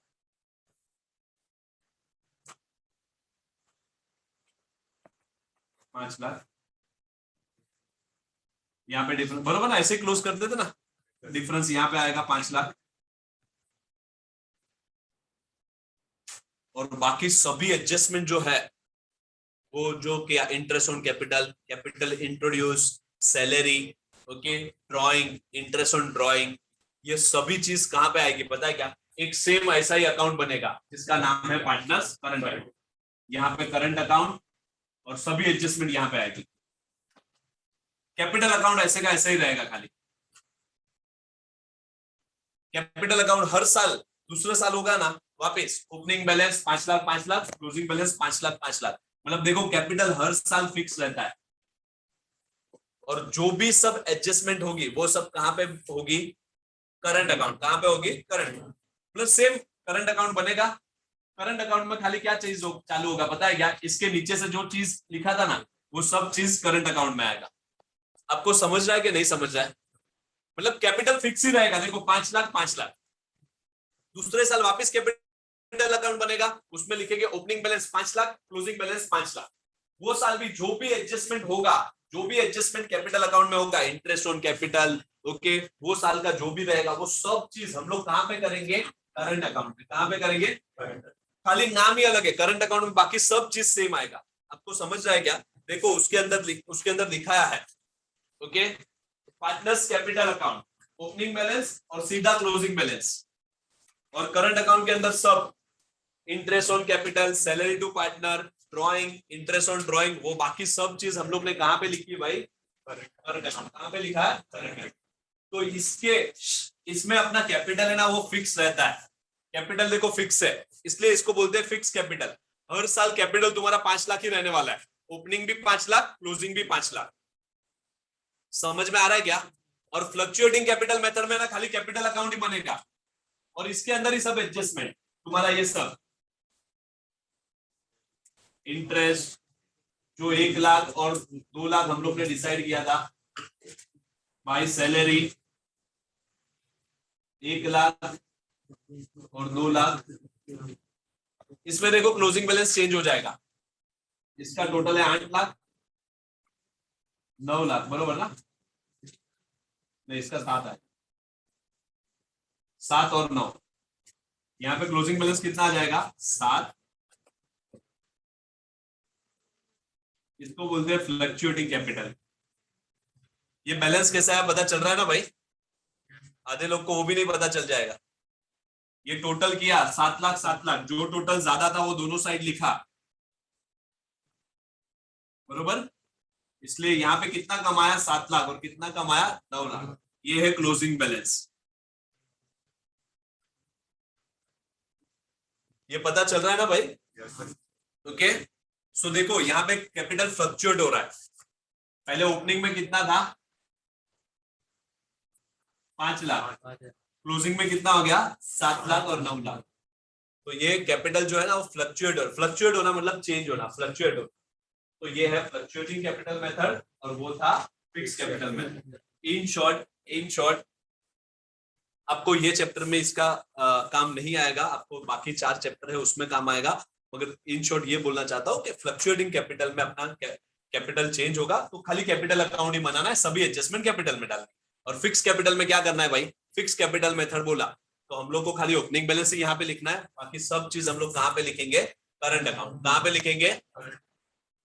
5 लाख। यहाँ पे डिफरेंस बरोबर ना, ऐसे क्लोज कर देते ना, डिफरेंस यहाँ पे आएगा 5 लाख। और बाकी सभी एडजस्टमेंट जो है वो जो क्या, interest on capital, capital introduce, salary, okay, drawing, interest on drawing, ये सभी चीज कहां पे आएगी पता है क्या? एक सेम ऐसा ही अकाउंट बनेगा जिसका नाम है पार्टनर्स करंट अकाउंट। यहाँ पे करंट अकाउंट और सभी एडजस्टमेंट यहाँ पे आएगी। कैपिटल अकाउंट ऐसे का ऐसे ही रहेगा खाली। कैपिटल अकाउंट हर साल दूसरे साल होगा ना वापस, opening balance 5 lakh 5 lakh, closing balance 5 lakh 5 lakh. मतलब देखो कैपिटल हर साल फिक्स रहता है, और जो भी सब एडजस्टमेंट होगी वो सब कहां पे होगी? Current account. कहां पे होगी? करंट। मतलब सेम करंट अकाउंट बनेगा। करंट अकाउंट में खाली क्या चीज चालू होगा पता है क्या? इसके नीचे से जो चीज लिखा था ना वो सब चीज करंट अकाउंट में आएगा। आपको समझ रहा है कि नहीं समझ रहा है? मतलब कैपिटल फिक्स ही रहेगा। देखो 5 लाख 5 लाख, दूसरे साल वापस कैपिटल अकाउंट बनेगा, उसमें लिखेंगे opening balance 5 lakh, closing balance 5 lakh. वो साल भी जो भी एडजस्टमेंट होगा, जो भी एडजस्टमेंट कैपिटल अकाउंट में होगा, इंटरेस्ट ऑन कैपिटल, ओके, वो साल का जो भी रहेगा वो सब चीज हम लोग कहां पे करेंगे? करंट अकाउंट में। कहां पे करेंगे? खाली नाम ही अलग है, करंट अकाउंट में बाकी सब चीज सेम आएगा। आपको समझ रहा है क्या? देखो उसके अंदर दिखाया है, okay, partners capital account, opening balance और सीधा क्लोजिंग बैलेंस। और करंट अकाउंट के अंदर सब interest on capital, salary to partner, drawing, interest on drawing, वो बाकी सब चीज हम लोग ने कहां पे लिखी है भाई? Current account. कहां पे लिखा है? Current account. तो इसमें अपना कैपिटल है ना वो फिक्स रहता है। कैपिटल देखो फिक्स है, इसलिए इसको बोलते हैं फिक्स कैपिटल। हर साल कैपिटल तुम्हारा 5 लाख ही रहने वाला है, ओपनिंग भी 5 लाख, क्लोजिंग भी 5 लाख। समझ में आ रहा है क्या? और फ्लक्चुएटिंग कैपिटल मेथड में ना खाली कैपिटल अकाउंट ही बनेगा, और इसके अंदर ही सब एडजस्टमेंट तुम्हारा, ये सब इंटरेस्ट जो 1 लाख और 2 लाख हम लोग ने डिसाइड किया था बाई सैलरी, 1 लाख और 2 लाख। इसमें देखो क्लोजिंग बैलेंस चेंज हो जाएगा, इसका टोटल है 8 लाख 9 लाख, बरोबर ना? नहीं, इसका 7 है, 7 और 9। यहाँ पे क्लोजिंग बैलेंस कितना आ जाएगा? 7। इसको बोलते हैं फ्लक्चुएटिंग कैपिटल। ये बैलेंस कैसा है पता चल रहा है ना भाई? आधे लोग को वो भी नहीं पता चल जाएगा। ये टोटल किया 7 लाख 7 लाख, जो टोटल ज्यादा था वो दोनों साइड लिखा, बरोबर। इसलिए यहाँ पे कितना कमाया 7 लाख और कितना कमाया 9 लाख, ये है क्लोजिंग बैलेंस। ये पता चल रहा है ना भाई? ओके, सो देखो यहाँ पे कैपिटल फ्लक्चुएट हो रहा है। पहले ओपनिंग में कितना था 5 लाख, क्लोजिंग में कितना हो गया 7 लाख और 9 लाख। तो ये कैपिटल जो है ना वो फ्लक्चुएट होना मतलब चेंज होना, फ्लक्चुएट हो। तो ये है फ्लक्चुएटिंग कैपिटल मेथड और वो था fix capital method. In short आपको ये चैप्टर में इसका काम नहीं आएगा, आपको बाकी 4 चैप्टर है उसमें काम आएगा, मगर इन शॉर्ट ये बोलना चाहता हूँ कि फ्लक्चुएटिंग कैपिटल में अपना कैपिटल चेंज होगा तो खाली कैपिटल अकाउंट ही बनाना है, सभी एडजस्टमेंट कैपिटल में डालना। और फिक्स कैपिटल में क्या करना है भाई, फिक्स कैपिटल मेथड बोला तो हम लोग को खाली ओपनिंग बैलेंस ही यहाँ पे लिखना है, बाकी सब चीज हम लोग कहाँ पे लिखेंगे, करंट अकाउंट। कहाँ पे लिखेंगे,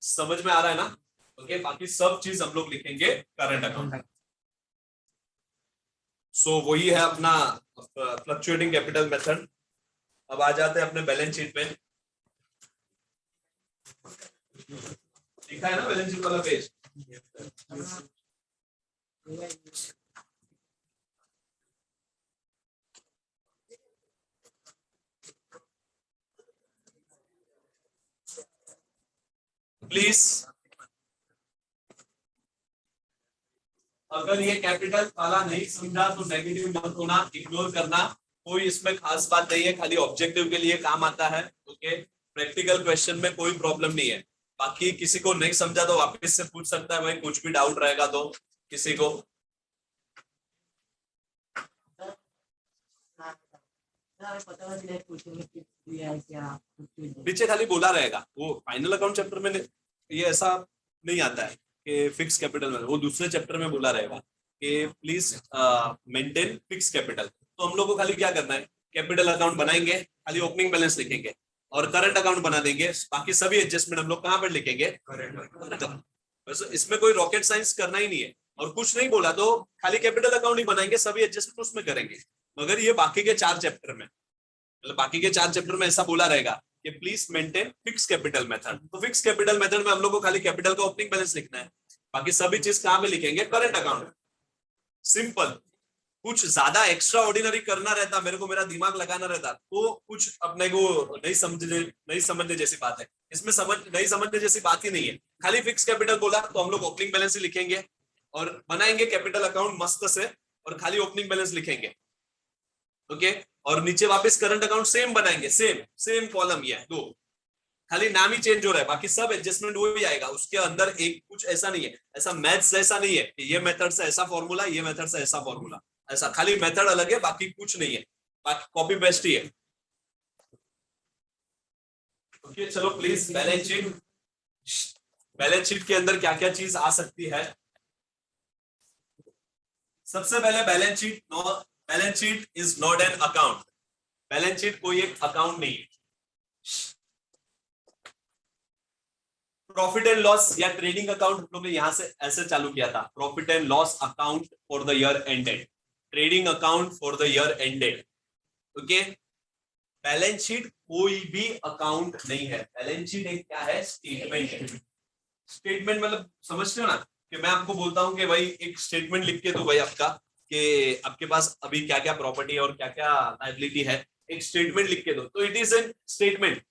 समझ में आ रहा है ना? ओके, बाकी सब चीज हम लोग लिखेंगे करंट अकाउंट। सो वही है अपना फ्लक्चुएटिंग कैपिटल मेथड। अब आ जाते हैं अपने बैलेंस शीट पे। लिखा है ना बैलेंस शीट वाला पेज? प्लीज, अगर ये कैपिटल वाला नहीं समझा तो नेगेटिव मत होना, इग्नोर करना, कोई इसमें खास बात नहीं है, खाली ऑब्जेक्टिव के लिए काम आता है। ओके, प्रैक्टिकल क्वेश्चन में कोई प्रॉब्लम नहीं है। बाकी किसी को नहीं समझा तो वापस से पूछ सकता है भाई, कुछ भी डाउट रहेगा तो किसी को। पीछे खाली बोला रहेगा, वो फाइनल अकाउंट चैप्टर में ये ऐसा नहीं आता है कि फिक्स कैपिटल में, वो दूसरे चैप्टर में बोला रहेगा कि प्लीज मेंटेन फिक्स कैपिटल। तो हम लोग को खाली क्या करना है, कैपिटल अकाउंट बनाएंगे, खाली ओपनिंग बैलेंस लिखेंगे और करंट अकाउंट बना देंगे, बाकी सभी एडजस्टमेंट हम लोग कहाँ पर लिखेंगे, करंट। बस इसमें कोई रॉकेट साइंस करना ही नहीं है, और कुछ नहीं बोला तो खाली कैपिटल अकाउंट ही बनाएंगे, सभी एडजस्टमेंट उसमें करेंगे। मगर ये बाकी के 4 चैप्टर में, मतलब बाकी के 4 चैप्टर में ऐसा बोला रहेगा कि please maintain fix capital method. तो फिक्स कैपिटल मेथड में हम लोग को खाली कैपिटल का ओपनिंग बैलेंस लिखना है, बाकी सभी चीज कहां पे लिखेंगे, करंट अकाउंट। सिंपल, कुछ ज्यादा एक्स्ट्रा ऑर्डिनरी करना रहता, मेरे को मेरा दिमाग लगाना रहता तो कुछ अपने को नहीं समझने जैसी बात है। इसमें नहीं समझने जैसी बात ही नहीं है, खाली फिक्स कैपिटल बोला तो हम लोग ओपनिंग बैलेंस ही लिखेंगे और बनाएंगे कैपिटल अकाउंट मस्त से, और खाली ओपनिंग बैलेंस लिखेंगे। ओके, और नीचे वापस करंट अकाउंट सेम बनाएंगे, सेम कॉलम ये है, 2 खाली नाम ही चेंज हो रहा है, बाकी सब एडजस्टमेंट वो भी आएगा। उसके अंदर एक कुछ ऐसा नहीं है, ऐसा मैथ्स जैसा नहीं है कि ये मेथड से ऐसा फॉर्मूला, ये मेथड से ऐसा फॉर्मूला, ऐसा खाली मेथड अलग है, बाकी कुछ नहीं है, बाकी कॉपी पेस्ट ही है। ओके, चलो प्लीज बैलेंस शीट के अंदर क्या क्या चीज आ सकती है। सबसे पहले balance sheet is not an account. Balance sheet कोई एक अकाउंट नहीं है। प्रॉफिट एंड लॉस या ट्रेडिंग अकाउंट हम लोग ने यहां से ऐसे चालू किया था, profit and loss account for the year ended, trading account for the year ended. Okay, balance sheet कोई भी अकाउंट नहीं है, बैलेंस शीट एक क्या है, स्टेटमेंट है। स्टेटमेंट मतलब समझते हो ना, कि मैं आपको बोलता हूं कि भाई एक स्टेटमेंट लिख के दो भाई आपका, कि आपके पास अभी क्या क्या प्रॉपर्टी और क्या क्या लायबिलिटी है, एक स्टेटमेंट लिख के दो, तो it is an statement,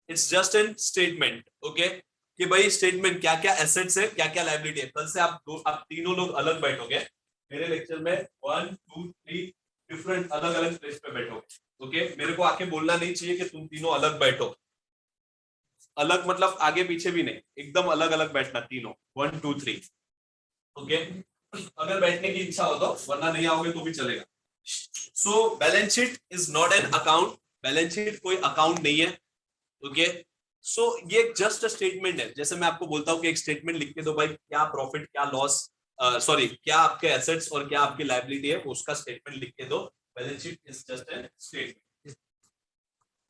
it's just an statement. Okay, कि भाई स्टेटमेंट क्या क्या एसेट्स है, क्या क्या लायबिलिटी है। कल से आप तीनों लोग अलग बैठोगे मेरे लेक्चर में, 1 2 3 डिफरेंट अलग अलग प्लेस पे बैठोगे। ओके, मेरे को आके बोलना नहीं चाहिए कि तुम तीनों अलग बैठो, अलग मतलब आगे पीछे भी नहीं, एकदम अलग अलग बैठना तीनों, 1 2 3। ओके, अगर बैठने की इच्छा हो तो, वरना नहीं आओगे तो भी चलेगा। So balance sheet is not an account, balance sheet कोई अकाउंट नहीं है। ओके, सो ये जस्ट अ स्टेटमेंट है। जैसे मैं आपको बोलता हूँ कि एक स्टेटमेंट लिख के दो भाई, क्या प्रॉफिट क्या लॉस, सॉरी क्या आपके एसेट्स और क्या आपकी लायबिलिटी है, उसका स्टेटमेंट लिख के दो। Balance sheet is just an statement.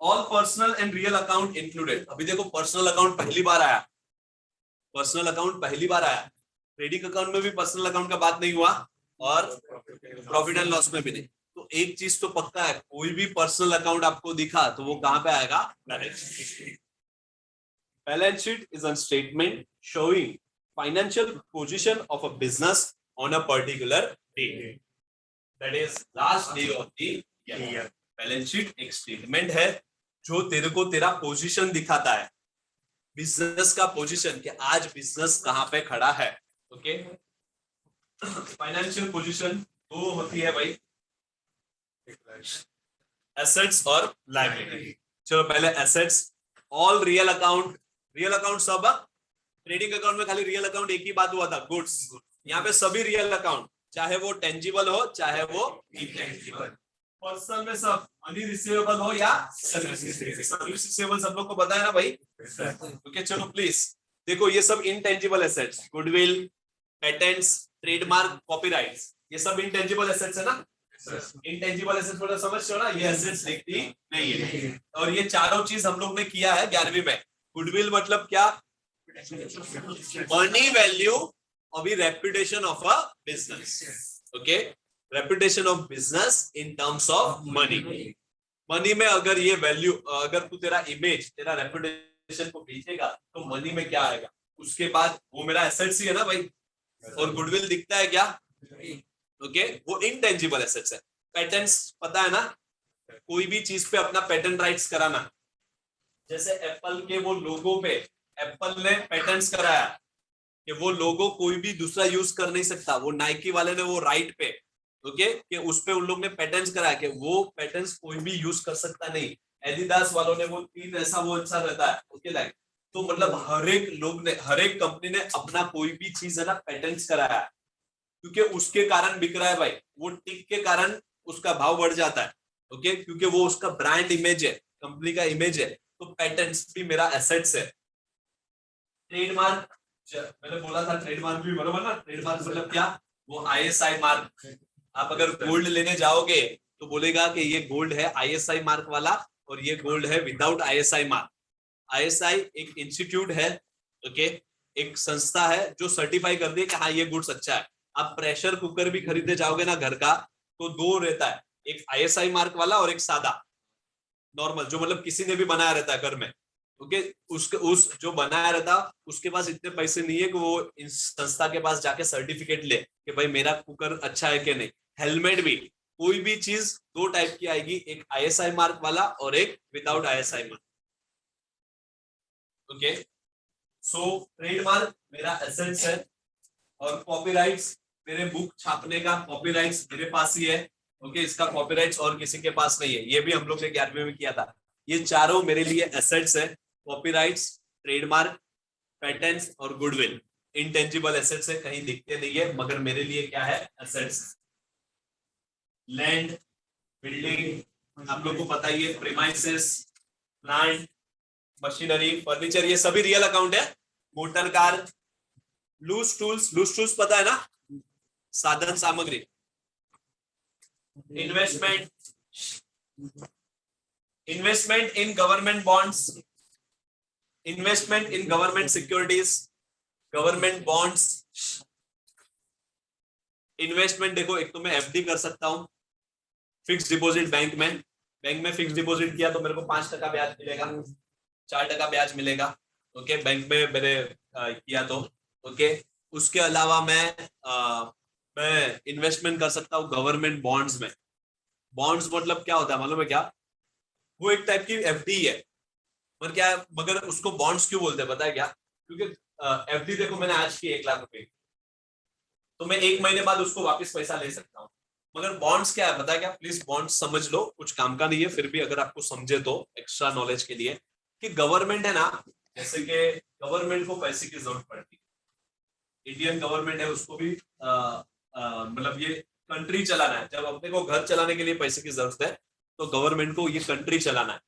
All personal and real account included. अभी देखो पर्सनल अकाउंट पहली बार आया, पर्सनल अकाउंट पहली बार आया, ट्रेडिंग अकाउंट में भी पर्सनल अकाउंट का बात नहीं हुआ और प्रॉफिट एंड लॉस में भी नहीं। तो एक चीज तो पक्का है, कोई भी पर्सनल अकाउंट आपको दिखा तो वो कहां पे आएगा? Balance sheet. Balance sheet is a statement showing financial position of a business on a particular day, that is last day of the year. Balance sheet एक स्टेटमेंट है जो तेरे को तेरा पोजीशन दिखाता है, बिजनेस का पोजीशन, कि आज बिजनेस कहां पे खड़ा है। ओके, फाइनेंशियल पोजीशन दो होती है भाई, एसेट्स और लायबिलिटी। चलो पहले assets, all real account, real account सब, ट्रेडिंग अकाउंट में खाली रियल अकाउंट एक ही बात हुआ था, गुड्स। यहाँ पे सभी रियल अकाउंट, चाहे वो टेंजिबल हो चाहे वो इंटेंजिबल। पर्सनल में सब, मनी रिसीवेबल हो या रिसीवेबल, सब लोग को पता है ना भाई। ओके चलो प्लीज देखो, ये सब intangible assets, goodwill, patents, trademark, copyrights, ये सब इंटेंजिबल एसेट्स है ना। इंटेंजिबल एसेट्स मतलब समझते हो ना, ये एसेट्स दिखती नहीं है। और ये चारों चीज हम लोग ने किया है 11वीं में। गुडविल मतलब क्या? Money value of the reputation of a business. Okay, reputation of business in terms of money. Money में अगर ये वैल्यू, अगर तू तेरा इमेज, तेरा रेपुटेशन को बेचेगा तो मनी में क्या आएगा? उसके बाद वो मेरा एसेट्स ही है ना भाई। और गुडविल दिखता है क्या? ओके, वो इनटेंजिबल एसेट्स है। पेटेंट्स पता है ना, कोई भी चीज पे अपना पेटेंट राइट्स कराना। जैसे एप्पल के वो लोगो पे एप्पल ने पेटेंट्स कराया कि वो लोगो कोई भी दूसरा यूज कर नहीं सकता, वो नाइकी वाले ने वो राइट पे, ओके, कि उस पे उन लोग ने पेटेंट्स कराया कि वो पेटेंट्स कोई भी यूज कर सकता नहीं। एडिडास वालों ने वो 3 ऐसा वो अच्छा रहता है, ओके लाइक। तो मतलब हर एक लोग ने, हर एक कंपनी ने अपना कोई भी चीज है ना पेटेंट्स कराया, क्योंकि उसके कारण बिक रहा है भाई, वो टिक के कारण उसका भाव बढ़ जाता है। ओके, क्योंकि वो उसका ब्रांड इमेज है, कंपनी का इमेज है। तो पेटेंट्स भी मेरा एसेट्स है। ट्रेडमार्क, मैंने बोला था ट्रेडमार्क भी बराबर ना। ट्रेडमार्क मतलब क्या? वो आईएसआई मार्क। आप अगर गोल्ड लेने जाओगे तो बोलेगा कि ये गोल्ड है आईएसआई मार्क वाला और ये गोल्ड है विदाउट आईएसआई मार्क। आईएसआई एक इंस्टीट्यूट है, ओके, एक संस्था है जो सर्टिफाई कर दी है कि हाँ ये गुड्स अच्छा है। आप प्रेशर कुकर भी खरीदने जाओगे ना घर का, तो 2 रहता है, एक आईएसआई मार्क वाला और एक सादा नॉर्मल, जो मतलब किसी ने भी बनाया रहता है घर में। ओके, उसके उस जो बनाया रहता उसके पास इतने पैसे नहीं है कि वो इस संस्था के पास जाके सर्टिफिकेट ले कि भाई मेरा कुकर अच्छा है कि नहीं। हेलमेट भी, कोई भी चीज 2 टाइप की आएगी, एक आईएसआई मार्क वाला और एक विदाउट आईएसआई मार्क। ओके, सो ट्रेडमार्क मेरा एसेट्स है और कॉपीराइट्स, मेरे बुक छापने का कॉपीराइट्स मेरे पास ही है। ओके, इसका कॉपीराइट्स और किसी के पास नहीं है, ये भी हम लोग ने 11वीं में किया था। ये चारों मेरे लिए एसेट्स है, कॉपीराइट्स, ट्रेडमार्क, पेटेंट्स और गुडविल। इंटेंजिबल एसेट्स है, कहीं दिखते नहीं है, मगर मेरे लिए क्या है? एसेट्स। लैंड, बिल्डिंग आप लोग को पता ही है, प्रीमाइसेस, प्लांट, मशीनरी, फर्नीचर, ये सभी रियल अकाउंट है। Motor car, loose tools, loose tools पता है ना, साधन सामग्री। Investment, investment in government bonds, investment in government securities, government bonds. Investment देखो, एक तो मैं एफडी कर सकता हूं, फिक्स डिपॉजिट बैंक में। बैंक में फिक्स डिपॉजिट किया तो मेरे को 5% ब्याज मिलेगा, 4% ब्याज मिलेगा। ओके, बैंक में मैंने किया तो। ओके, उसके अलावा मैं इन्वेस्टमेंट कर सकता हूँ गवर्नमेंट बॉन्ड्स में। बॉन्ड्स मतलब क्या होता है मालूम है क्या? वो एक टाइप की एफडी है, मगर क्या, मगर उसको बॉन्ड्स क्यों बोलते हैं पता है क्या? क्योंकि एफडी देखो मैंने आज की 1 लाख रुपए, तो मैं 1 महीने बाद उसको वापस पैसा ले सकता हूँ। मगर बॉन्ड्स क्या है पता है क्या? प्लीज बॉन्ड्स समझ लो, कुछ काम का नहीं है, फिर भी अगर आपको समझे तो एक्स्ट्रा नॉलेज के लिए, कि गवर्नमेंट है ना, जैसे कि गवर्नमेंट को पैसे की जरूरत पड़ती है, इंडियन गवर्नमेंट है, उसको भी मतलब ये कंट्री चलाना है। जब अपने को घर चलाने के लिए पैसे की जरूरत है तो गवर्नमेंट को ये कंट्री चलाना है।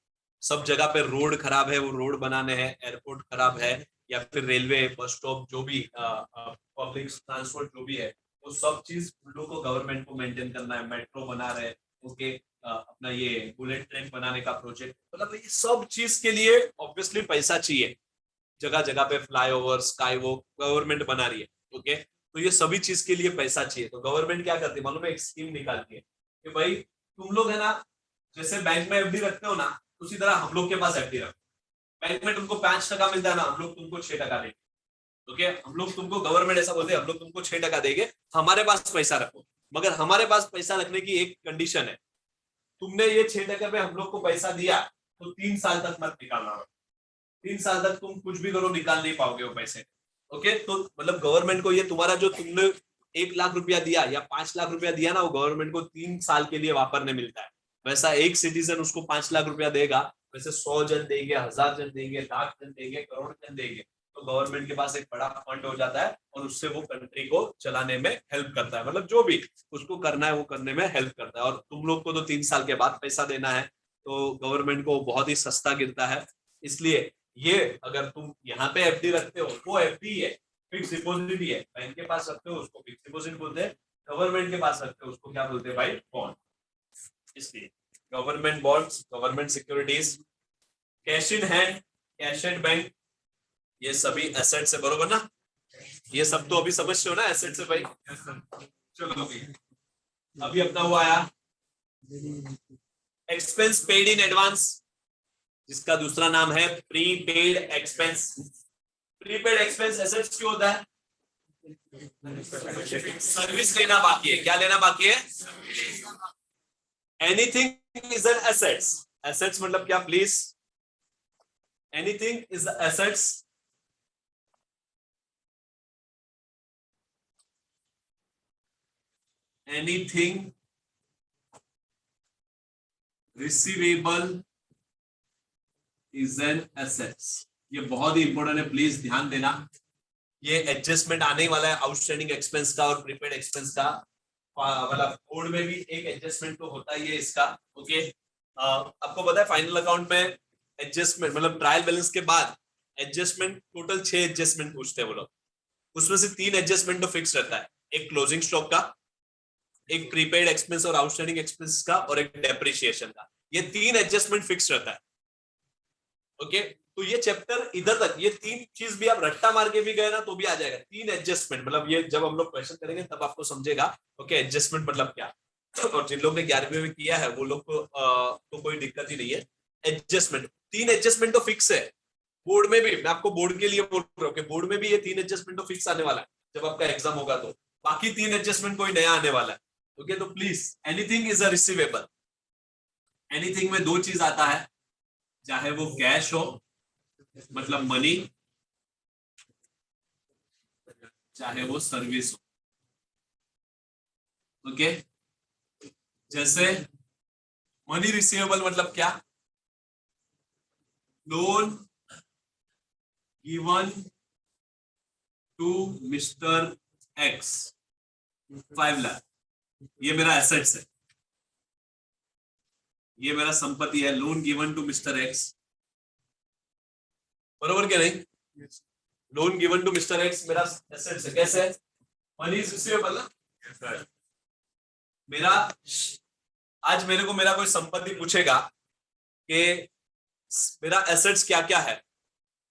सब जगह पे रोड खराब है, वो रोड बनाने हैं, एयरपोर्ट खराब है, या फिर रेलवे, बस स्टॉप, जो भी पब्लिक ट्रांसपोर्ट जो भी है, वो सब चीज उन लोगों को गवर्नमेंट को मेंटेन करना है। मेट्रो बना रहे, ओके, अपना ये बुलेट ट्रेन बनाने का प्रोजेक्ट, मतलब ये सब चीज के लिए ऑब्वियसली पैसा चाहिए। जगह जगह पे फ्लाईओवर, स्काई वो गवर्नमेंट बना रही है, ओके, तो ये सभी चीज के लिए पैसा चाहिए। तो गवर्नमेंट क्या करती है मालूम है? एक स्कीम निकालती है कि भाई तुम लोग है ना, जैसे बैंक में एफडी रखते हो ना, उसी तरह हम लोग के पास एफडी रखो। बैंक में तुमको 5% मिलता है ना, हम लोग तुमको 6% देंगे। ओके, हम लोग तुमको, गवर्नमेंट ऐसा बोलते हैं, हम लोग तुमको 6% देंगे, हमारे पास पैसा रखो। मगर हमारे पास पैसा रखने की एक कंडीशन है, तुमने ये 6% पे हम लोग को पैसा दिया तो 3 साल तक मत निकालना। 3 साल तक तुम कुछ भी करो निकाल नहीं पाओगे वो पैसे। ओके, तो मतलब गवर्नमेंट को ये तुम्हारा जो तुमने 1 लाख रुपया दिया या 5 लाख रुपया दिया ना, वो गवर्नमेंट को 3 साल के लिए वापरने मिलता है। वैसा एक सिटीजन उसको 5 लाख रुपया देगा, वैसे 100 जन देंगे, 1000 जन देंगे, लाख जन देंगे, करोड़ जन देंगे, तो गवर्नमेंट के पास एक बड़ा फंड हो जाता है और उससे वो कंट्री को चलाने में हेल्प करता है। मतलब जो भी उसको करना है वो करने में हेल्प करता है। और तुम लोग को तो 3 साल के बाद पैसा देना है, तो गवर्नमेंट को बहुत ही सस्ता गिरता है। इसलिए ये अगर तुम यहाँ पे एफडी रखते हो, वो एफडी है, फिक्स डिपॉजिट ही है। बैंक के पास रखते हो उसको फिक्स डिपॉजिट बोलते हैं, गवर्नमेंट के पास रखते हो उसको क्या बोलते हैं भाई, बॉन्ड। इसलिए government bonds, government securities, cash in hand, cash at bank, ये सभी एसेट्स है, बरोबर ना? ये सब तो अभी समझते हो ना एसेट्स है भाई। चलो अभी अपना वो आया एक्सपेंस पेड इन एडवांस, जिसका दूसरा नाम है prepaid expense. Prepaid expense assets क्यों होता है? सर्विस लेना बाकी है। क्या लेना बाकी है? Anything is an assets. Assets मतलब क्या please? Anything is assets anything receivable is an assets. ये बहुत ही इंपॉर्टेंट है, प्लीज ध्यान देना। ये एडजस्टमेंट आने वाला है आउटस्टैंडिंग एक्सपेंस का और प्रीपेड एक्सपेंस का। मतलब कोड में भी एक एडजस्टमेंट तो होता ही है इसका। ओके, आपको पता है फाइनल अकाउंट में एडजस्टमेंट मतलब ट्रायल बैलेंस के बाद एडजस्टमेंट, टोटल 6 एडजस्टमेंट पूछते हैं वो लोग। उसमें से 3 एडजस्टमेंट तो फिक्स रहता है, एक क्लोजिंग स्टॉक का, एक प्रीपेड एक्सपेंस और आउटस्टैंडिंग एक्सपेंस का, और एक डेप्रिसिएशन का। ये 3 एडजस्टमेंट फिक्स रहता है। ओके, तो ये चैप्टर इधर तक, ये 3 चीज भी आप रट्टा मार के भी गए ना तो भी आ जाएगा। 3 एडजस्टमेंट मतलब ये जब हम लोग क्वेश्चन करेंगे तब आपको समझेगा ओके एडजस्टमेंट मतलब क्या। और जिन लोग ने 11वीं में किया है वो लोग को तो कोई दिक्कत ही नहीं है। एडजस्टमेंट 3 एडजस्टमेंट तो फिक्स है। बोर्ड में भी, मैं आपको बोर्ड के लिए बोल रहा हूँ कि बोर्ड में भी ये 3 एडजस्टमेंट तो फिक्स आने वाला है जब आपका एग्जाम होगा। तो बाकी 3 एडजस्टमेंट कोई नया आने वाला है। ओके, तो please anything is a receivable. Anything में 2 चीज आता है, चाहे वो कैश हो मतलब मनी, चाहे वो सर्विस हो। ओके, जैसे मनी रिसीवेबल मतलब क्या? Loan given to mister X 5 lakh, ये मेरा एसेट्स है, ये मेरा संपत्ति है। Loan given to mister X, बरोबर क्या नहीं? Loan given to mister X मेरा एसेट्स है। कैसे? मनी इज रिसीवेबल ना। मेरा आज मेरे को मेरा कोई संपत्ति पूछेगा कि मेरा एसेट्स क्या क्या है,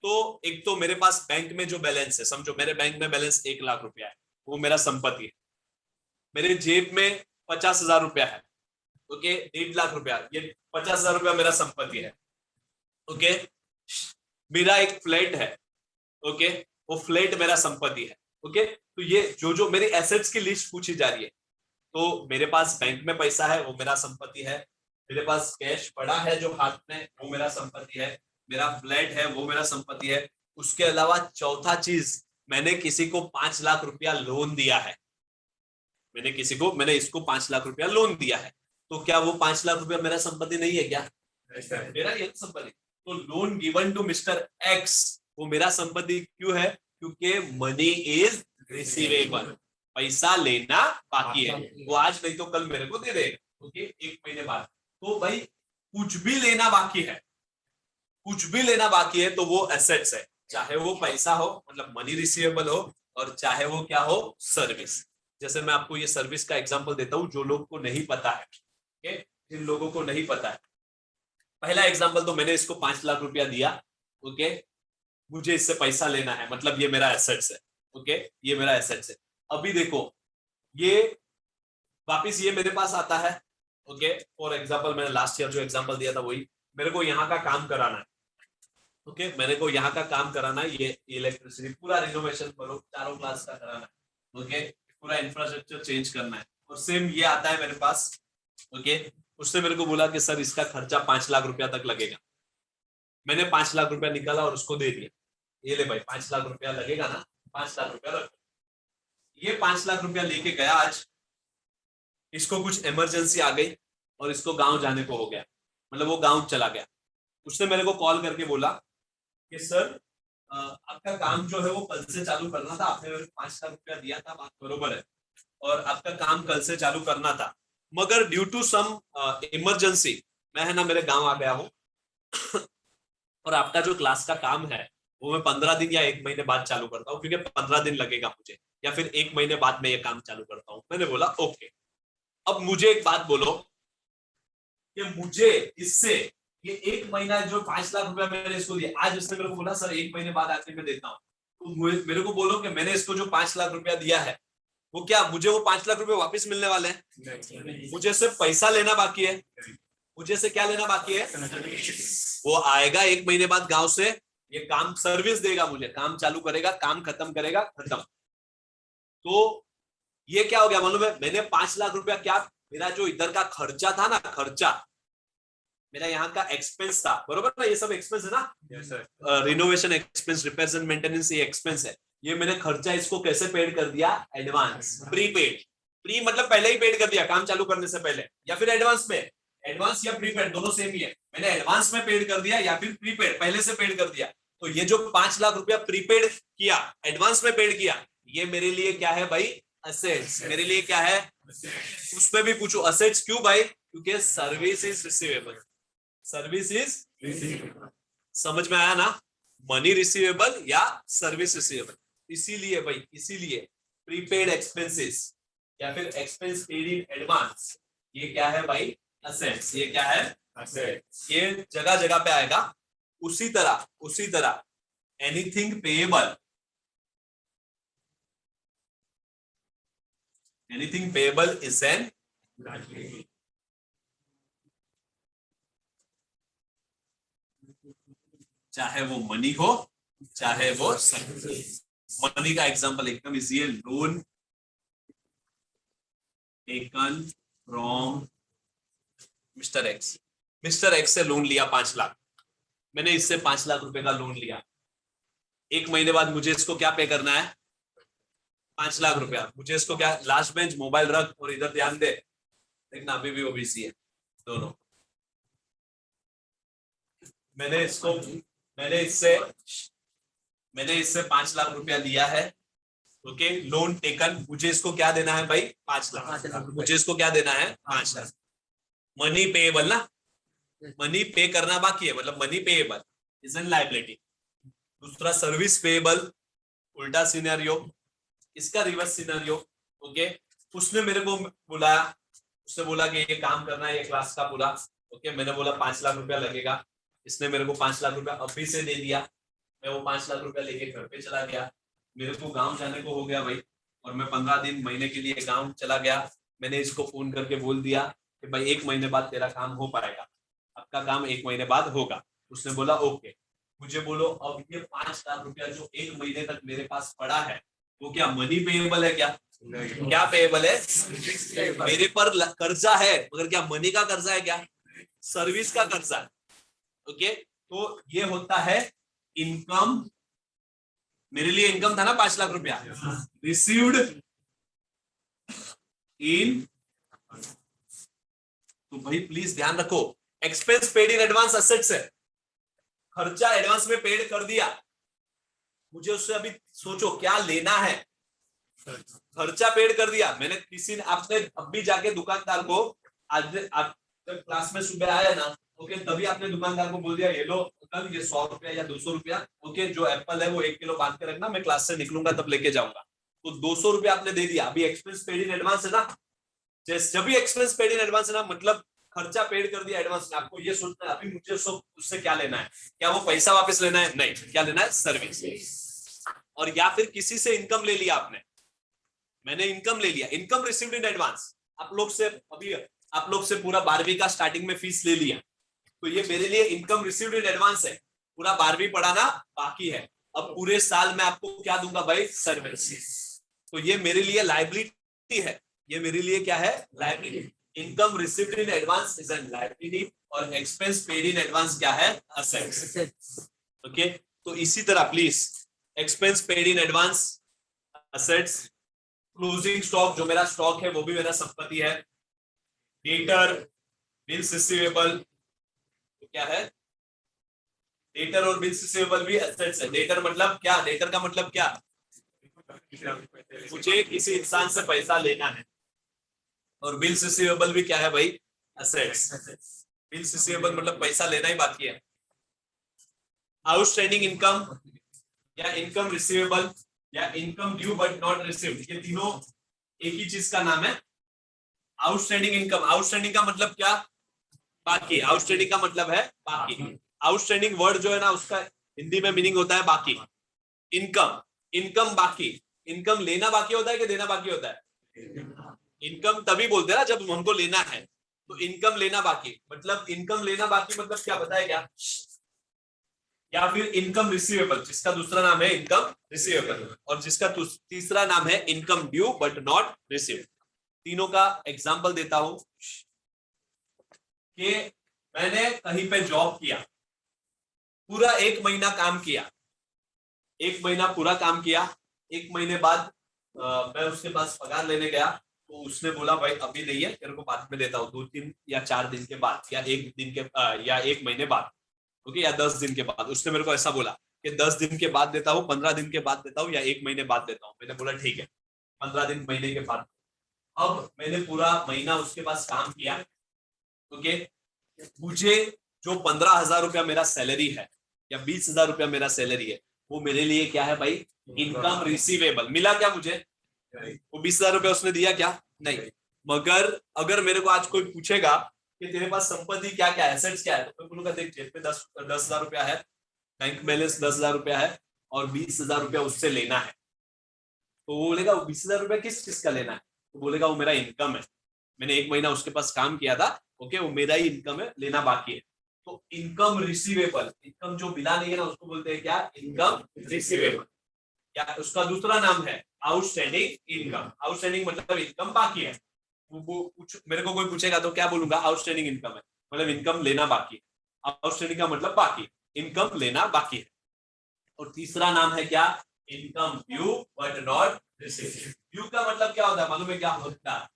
तो एक तो मेरे पास बैंक में जो बैलेंस है, समझो मेरे बैंक में बैलेंस 1 लाख रुपया है, वो मेरा संपत्ति है। मेरे जेब में 50,000 रुपया है, ओके 1.5 लाख रुपया, ये 50,000 रुपया मेरा संपत्ति है। ओके, मेरा एक फ्लैट है, ओके वो फ्लैट मेरा संपत्ति है। ओके, तो ये जो जो मेरी एसेट्स की लिस्ट पूछी जा रही है, तो मेरे पास बैंक में पैसा है वो मेरा संपत्ति है, मेरे पास कैश पड़ा है जो हाथ में वो मेरा संपत्ति है, मेरा फ्लैट है वो मेरा संपत्ति है। उसके अलावा चौथा चीज, मैंने किसी को 5 लाख रुपया लोन दिया है। मैंने इसको 5 लाख रुपया लोन दिया है, तो क्या वो 5 लाख रुपया मेरा संपत्ति नहीं है क्या? मेरा ये संपत्ति। तो loan given to mister X वो मेरा संपत्ति क्यों है? क्योंकि मनी इज रिसीवेबल, पैसा लेना बाकी है, वो आज नहीं तो कल मेरे को दे देगा। ओके, 1 महीने बाद। तो भाई कुछ भी लेना बाकी है, कुछ भी लेना बाकी है तो वो एसेट्स है, चाहे वो पैसा हो मतलब मनी रिसीवेबल हो, और चाहे वो क्या हो, सर्विस। जैसे मैं आपको ये सर्विस का एग्जांपल देता हूं जो लोग को नहीं पता है। ओके, जिन लोगों को नहीं पता है, पहला एग्जांपल तो मैंने इसको 5 लाख रुपया दिया। ओके, मुझे इससे पैसा लेना है, मतलब ये मेरा एसेट्स है। ओके, ये मेरा एसेट्स है। अभी देखो ये वापिस ये मेरे पास आता है। ओके, फॉर एग्जाम्पल मैंने लास्ट ईयर जो एग्जाम्पल दिया था वही, मेरे को यहाँ का काम कराना है, ओके, मेरे को यहाँ का काम कराना है, ये इलेक्ट्रिसिटी पूरा रिनोवेशन करो, चारों क्लास का कराना है, ओके, पूरा इंफ्रास्ट्रक्चर चेंज करना है, और सेम ये आता है मेरे पास, ओके, उससे मेरे को बोला कि सर इसका खर्चा 5 लाख रुपया तक लगेगा। मैंने 5 लाख रुपया निकाला और उसको दे दिया, ये ले भाई 5 लाख रुपया लगेगा ना, 5 लाख रुपया लग, ये 5 लाख रुपया लेके गया आज, इसको कुछ इमरजेंसी आ गई और इसको गांव जाने को हो गया, मतलब वो गांव चला गया, उसने मेरे को कॉल करके बोला कि सर आपका काम जो है वो कल से चालू करना था, आपने 5 लाख रुपया दिया था, बात बरोबर है, और आपका काम कल से चालू करना था, मगर ड्यू टू सम इमरजेंसी मैं है ना मेरे गांव आ गया हूँ और आपका जो क्लास का काम है वो मैं 15 दिन या 1 महीने बाद चालू करता हूँ, क्योंकि 15 दिन लगेगा मुझे, या फिर 1 महीने बाद में ये काम चालू करता हूँ। मैंने बोला ओके। अब मुझे एक बात बोलो कि मुझे इससे ये 1 महीना जो 5 लाख रुपया मैंने इसको दिया, आज उसने मेरे को बोला सर 1 महीने बाद आके मैं देता हूँ, तो मेरे को बोलो कि मैंने इसको जो 5 लाख रुपया दिया है वो क्या मुझे वो 5 लाख रुपए वापस मिलने वाले हैं? मुझे सिर्फ पैसा लेना बाकी है, मुझे से क्या लेना बाकी है? वो आएगा 1 महीने बाद गांव से, ये काम सर्विस देगा मुझे, काम चालू करेगा, काम खत्म करेगा, खत्म। तो ये क्या हो गया मालूम है, मैंने 5 लाख रुपया, क्या मेरा जो इधर का खर्चा था ना, खर्चा मेरा यहाँ का एक्सपेंस था, बरोबर ना, ये सब एक्सपेंस है ना, renovation expense, repairs and maintenance, ये एक्सपेंस है, ये मैंने खर्चा इसको कैसे पेड कर दिया? Advance, prepaid. प्री मतलब पहले ही पेड कर दिया काम चालू करने से पहले, या फिर एडवांस में, एडवांस या प्रीपेड दोनों सेम ही है, मैंने एडवांस में पेड कर दिया या फिर प्रीपेड पहले से पेड कर दिया। तो ये जो 5 लाख रुपया प्रीपेड किया, एडवांस में पेड किया, ये मेरे लिए क्या है भाई? असेट्स। मेरे लिए क्या है? उसमें भी पूछो असेट्स क्यों भाई? क्योंकि service is receivable, service is, समझ में आया ना, मनी रिसीवेबल या सर्विस रिसीवेबल, इसीलिए भाई, इसीलिए प्रीपेड एक्सपेंसेस या फिर एक्सपेंस पेड इन एडवांस, ये क्या है भाई? असेट्स। ये क्या है? असेट्स। ये जगह जगह पे आएगा। उसी तरह anything payable, anything payable is an, चाहे वो मनी हो चाहे वो सर्विस। मनी का एग्जांपल एकदम इजी है, loan taken from mister x. Mister x से लोन लिया 5 लाख, मैंने इससे 5 लाख रुपए का लोन लिया, 1 महीने बाद मुझे इसको क्या पे करना है? 5 लाख रुपया। मुझे इसको क्या, लास्ट बेंच मोबाइल रख और इधर ध्यान दे, देखना अभी भी ओबीसी है दोनों। मैंने इससे 5 लाख रुपया लिया है, ओके, लोन टेकन, मुझे इसको क्या देना है भाई? 5 लाख। मुझे इसको क्या देना है? 5 लाख। मनी पेएबल ना, मनी पे करना बाकी है, मतलब money payable is an liability. दूसरा सर्विस पेएबल, उल्टा सिनेरियो, इसका रिवर्स सिनेरियो, ओके। उसने मेरे को बुलाया, उसने बोला कि ये काम करना है, ये क्लास का पूरा, ओके। मैंने बोला 5 लाख रुपया लगेगा, इसने मेरे को 5 लाख रुपया अभी से दे दिया, मैं वो 5 लाख रुपया लेके घर पे चला गया, मेरे को गांव जाने को हो गया भाई, और मैं 15 दिन महीने के लिए गांव चला गया। मैंने इसको फोन करके बोल दिया कि भाई 1 महीने बाद तेरा काम हो पाएगा, आपका काम 1 महीने बाद होगा। उसने बोला ओके। मुझे बोलो अब ये 5 लाख रुपया जो 1 महीने तक मेरे पास पड़ा है, वो क्या मनी पेएबल है? क्या क्या पेएबल है? मेरे पर कर्जा है, मगर क्या मनी का कर्जा है? क्या सर्विस का कर्जा है? ओके, तो ये होता है इनकम। मेरे लिए इनकम था ना 5 लाख रुपया, रिसीव्ड इन, तो भाई प्लीज ध्यान रखो, expense paid in advance assets है, खर्चा एडवांस में पेड कर दिया, मुझे उससे अभी सोचो क्या लेना है, खर्चा पेड कर दिया मैंने। किसी ने, आपने अभी जाके दुकानदार को, आज आप क्लास में सुबह आया ना, ओके, तभी आपने दुकानदार को बोल दिया ये लो कल ये 100 रुपया या 200 रुपया, ओके, जो एप्पल है वो 1 किलो बांध के रखना, मैं क्लास से निकलूंगा तब लेके जाऊंगा। तो 200 रुपया आपने दे दिया, अभी एक्सपेंस पेड इन एडवांस है ना। जब भी एक्सपेंस पेड इन एडवांस है ना, मतलब खर्चा पेड कर दिया एडवांस में। आपको ये सोचना है अभी मुझे उससे क्या लेना है, क्या वो पैसा वापस लेना है? नहीं, क्या लेना है? सर्विस। और या फिर किसी से इनकम ले लिया आपने, मैंने इनकम ले लिया, इनकम रिसीव्ड इन एडवांस। आप लोग से अभी आप लोग से पूरा 12वीं का स्टार्टिंग में फीस ले लिया, तो ये मेरे लिए इनकम रिसीव्ड इन एडवांस है, पूरा 12वीं पढ़ाना बाकी है। अब पूरे साल में आपको क्या दूंगा भाई, सर्विसेज। तो ये मेरे लिए लाइबिलिटी है, ये मेरे लिए क्या है, liability. Income received in advance is an liability और एक्सपेंस पेड इन एडवांस क्या है, असेट्स। ओके, तो इसी तरह please expense paid in advance assets, closing stock जो मेरा स्टॉक है वो भी मेरा संपत्ति है, डेटर बिल्स रिसीवेबल क्या है, डेटर और बिल्स रिसीवेबल भी एसेट्स है। डेटर मतलब क्या, डेटर का मतलब क्या, मुझे किसी इंसान से पैसा लेना है, और बिल्स रिसीवेबल भी क्या है भाई, एसेट्स। बिल्स रिसीवेबल मतलब पैसा लेना ही बाकी है। आउटस्टैंडिंग इनकम या इनकम रिसीवेबल या income due but not received, ये तीनों एक ही चीज का नाम है, आउटस्टैंडिंग इनकम। आउटस्टैंडिंग का मतलब क्या, बाकी। आउटस्टैंडिंग का मतलब है बाकी। आउटस्टैंडिंग वर्ड जो है ना, उसका हिंदी में मीनिंग होता है बाकी। इनकम, इनकम बाकी, इनकम लेना बाकी होता है कि देना बाकी होता है, इनकम तभी बोलते हैं ना जब हमको लेना है, तो इनकम लेना बाकी मतलब, इनकम लेना बाकी मतलब क्या बताया क्या, या फिर इनकम रिसीवेबल जिसका दूसरा नाम है इनकम रिसीवेबल, और जिसका तीसरा नाम है income due but not received. तीनों का एग्जांपल देता हूं कि मैंने कहीं पे जॉब किया, पूरा 1 महीना काम किया, 1 महीना पूरा काम किया, 1 महीने बाद मैं उसके पास पगार लेने गया, तो उसने बोला भाई अभी नहीं है, तेरे को बाद में देता हूँ, 2-3 या 4 दिन के बाद, या 1 दिन के या 1 महीने बाद, ओके, या 10 दिन के बाद। उसने मेरे को ऐसा बोला कि 10 दिन के बाद देता हूँ, 15 दिन के बाद देता हूँ, या 1 महीने बाद देता हूँ। मैंने बोला ठीक है, 15 दिन महीने के बाद। अब मैंने पूरा महीना उसके पास काम किया, ओके, मुझे जो 15,000 रुपया मेरा सैलरी है या 20,000 रुपया मेरा सैलरी है, वो मेरे लिए क्या है भाई, इनकम रिसीवेबल। मिला क्या मुझे, वो 20,000 रुपया उसने दिया क्या, नहीं। मगर अगर मेरे को आज कोई पूछेगा कि तेरे पास संपत्ति क्या क्या है, एसेट्स क्या है, तो मैं बोलूंगा देख जेब पे 10,000 रुपया है, बैंक बैलेंस 10,000 रुपया है, और 20,000 रुपया उससे लेना है। तो वो बोलेगा 20,000 रुपया किस चीज का लेना है, तो बोलेगा वो मेरा इनकम है, मैंने 1 महीना उसके पास काम किया था, ओके, वो मेरा ही इनकम है, लेना बाकी है। तो इनकम रिसीवेबल, इनकम जो मिला नहीं है ना, उसको बोलते हैं क्या, इनकम रिसीवेबल, या उसका दूसरा नाम है आउटस्टैंडिंग इनकम। आउटस्टैंडिंग मतलब इनकम बाकी है। वो मेरे को कोई पूछेगा तो क्या बोलूंगा, आउटस्टैंडिंग इनकम है, मतलब इनकम लेना बाकी है। आउटस्टैंडिंग का मतलब बाकी, इनकम लेना बाकी है। और तीसरा नाम है क्या, income due but not received. Due का मतलब क्या होता है मालूम है क्या, हकदार।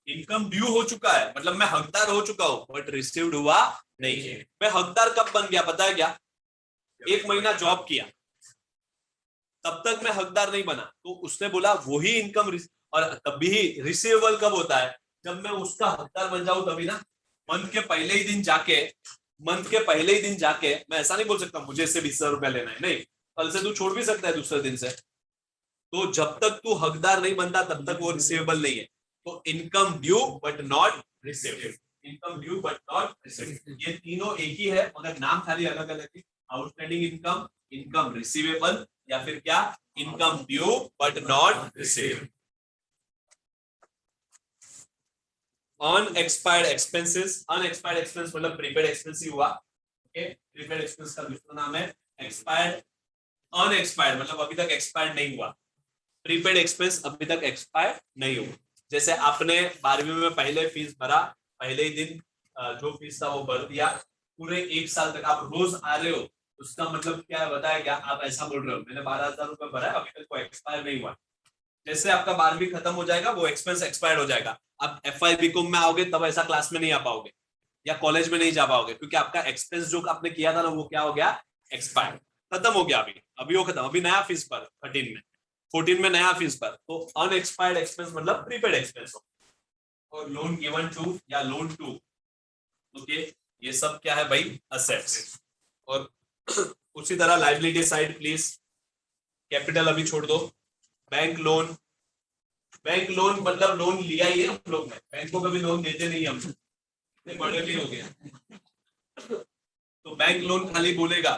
इनकम ड्यू हो चुका है मतलब मैं हकदार हो चुका हूं, बट रिसीव्ड हुआ नहीं है। मैं हकदार कब बन गया पता है क्या, 1 महीना जॉब किया, तब तक मैं हकदार नहीं बना। तो उसने बोला वही इनकम, और तभी रिसीवेबल कब होता है, जब मैं उसका हकदार बन जाऊं तभी ना। मंथ के पहले ही दिन जाके, मंथ के पहले ही दिन जाके मैं ऐसा नहीं बोल सकता मुझे इससे 20,000 रुपया लेना है, नहीं, कल से तू छोड़ भी सकता है दूसरे दिन से। तो जब तक तू हकदार नहीं बनता तब तक वो रिसीवेबल नहीं है। तो income due but not received, income due but not received, ये तीनों एक ही है मगर नाम खाली अलग अलग है। आउटस्टैंडिंग इनकम, इनकम रिसीवेबल, या फिर क्या, income due but not received. Unexpired expenses, unexpired expense मतलब प्रीपेड एक्सपेंस ही हुआ, ओके, प्रीपेड एक्सपेंस का दूसरा नाम है एक्सपायर्ड। अनएक्सपायर्ड मतलब अभी तक एक्सपायर्ड नहीं हुआ, प्रीपेड एक्सपेंस अभी तक एक्सपायर नहीं हुआ। जैसे आपने 12वीं में पहले फीस भरा, पहले ही दिन जो फीस था वो भर दिया, पूरे 1 साल तक आप रोज आ रहे हो, उसका मतलब क्या है बताया क्या, आप ऐसा बोल रहे हो मैंने 12,000 रुपये भरा है, अभी तक वो एक्सपायर नहीं हुआ। जैसे आपका 12वीं खत्म हो जाएगा वो एक्सपेंस एक्सपायर्ड हो जाएगा, आप FY BCom में आओगे तब ऐसा क्लास में नहीं आ पाओगे या कॉलेज में नहीं जा पाओगे, क्योंकि आपका एक्सपेंस जो आपने किया था ना वो क्या हो गया, एक्सपायर्ड, खत्म हो गया। अभी वो खत्म, अभी नया फीस पर 13 में, 14 में नया फीस पर। तो अनएक्सपायर्ड एक्सपेंस मतलब प्रीपेड एक्सपेंस हो। और लोन गिवन टू या लोन टू, ओके, ये सब क्या है भाई, असेट्स। और उसी तरह लायबिलिटी साइड प्लीज, कैपिटल अभी छोड़ दो, बैंक लोन। बैंक लोन मतलब लोन लिया ही है हम लोग ने, बैंक को कभी लोन देते नहीं हम, बड़े भी हो गया। तो बैंक लोन खाली बोलेगा,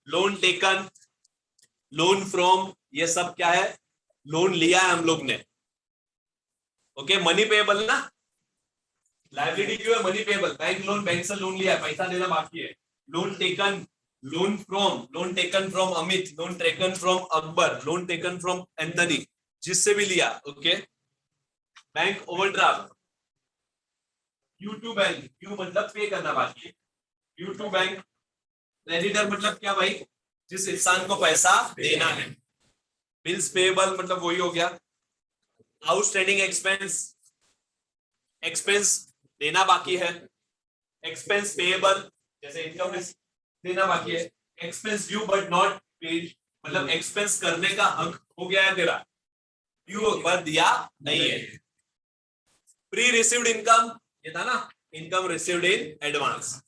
लोन टेकन, लोन फ्रॉम, ये सब क्या है, लोन लिया है हम लोग ने, ओके, मनी पेएबल ना, लायबिलिटी क्यों है? मनी पेबल, बैंक से लोन लिया है, पैसा देना बाकी है. Loan taken from Amit, loan taken from Akbar, loan taken from Anthony, जिससे भी लिया. Okay. Bank overdraft, due to bank, due मतलब पे करना बाकी है, ड्यू टू बैंक. क्रेडिटर मतलब क्या भाई? जिस इंसान को पैसा देना है. बिल्स पेएबल मतलब वही हो गया. आउटस्टैंडिंग एक्सपेंस, एक्सपेंस देना बाकी है. एक्सपेंस पेएबल जैसे इनकम देना बाकी है. Expense due but not paid मतलब एक्सपेंस करने का हक हो गया है तेरा, ड्यू पर दिया नहीं है. प्री रिसीव्ड इनकम, ये था ना, income received in advance,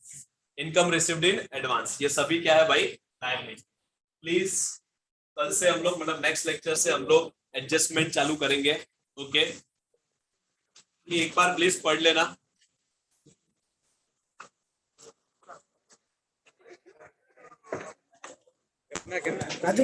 income received in advance, ये सभी क्या है भाई? लायबिलिटी. प्लीज कल से हम लोग मतलब नेक्स्ट लेक्चर से हम लोग एडजस्टमेंट चालू करेंगे. ओके. ये एक बार प्लीज पढ़ लेना. राजू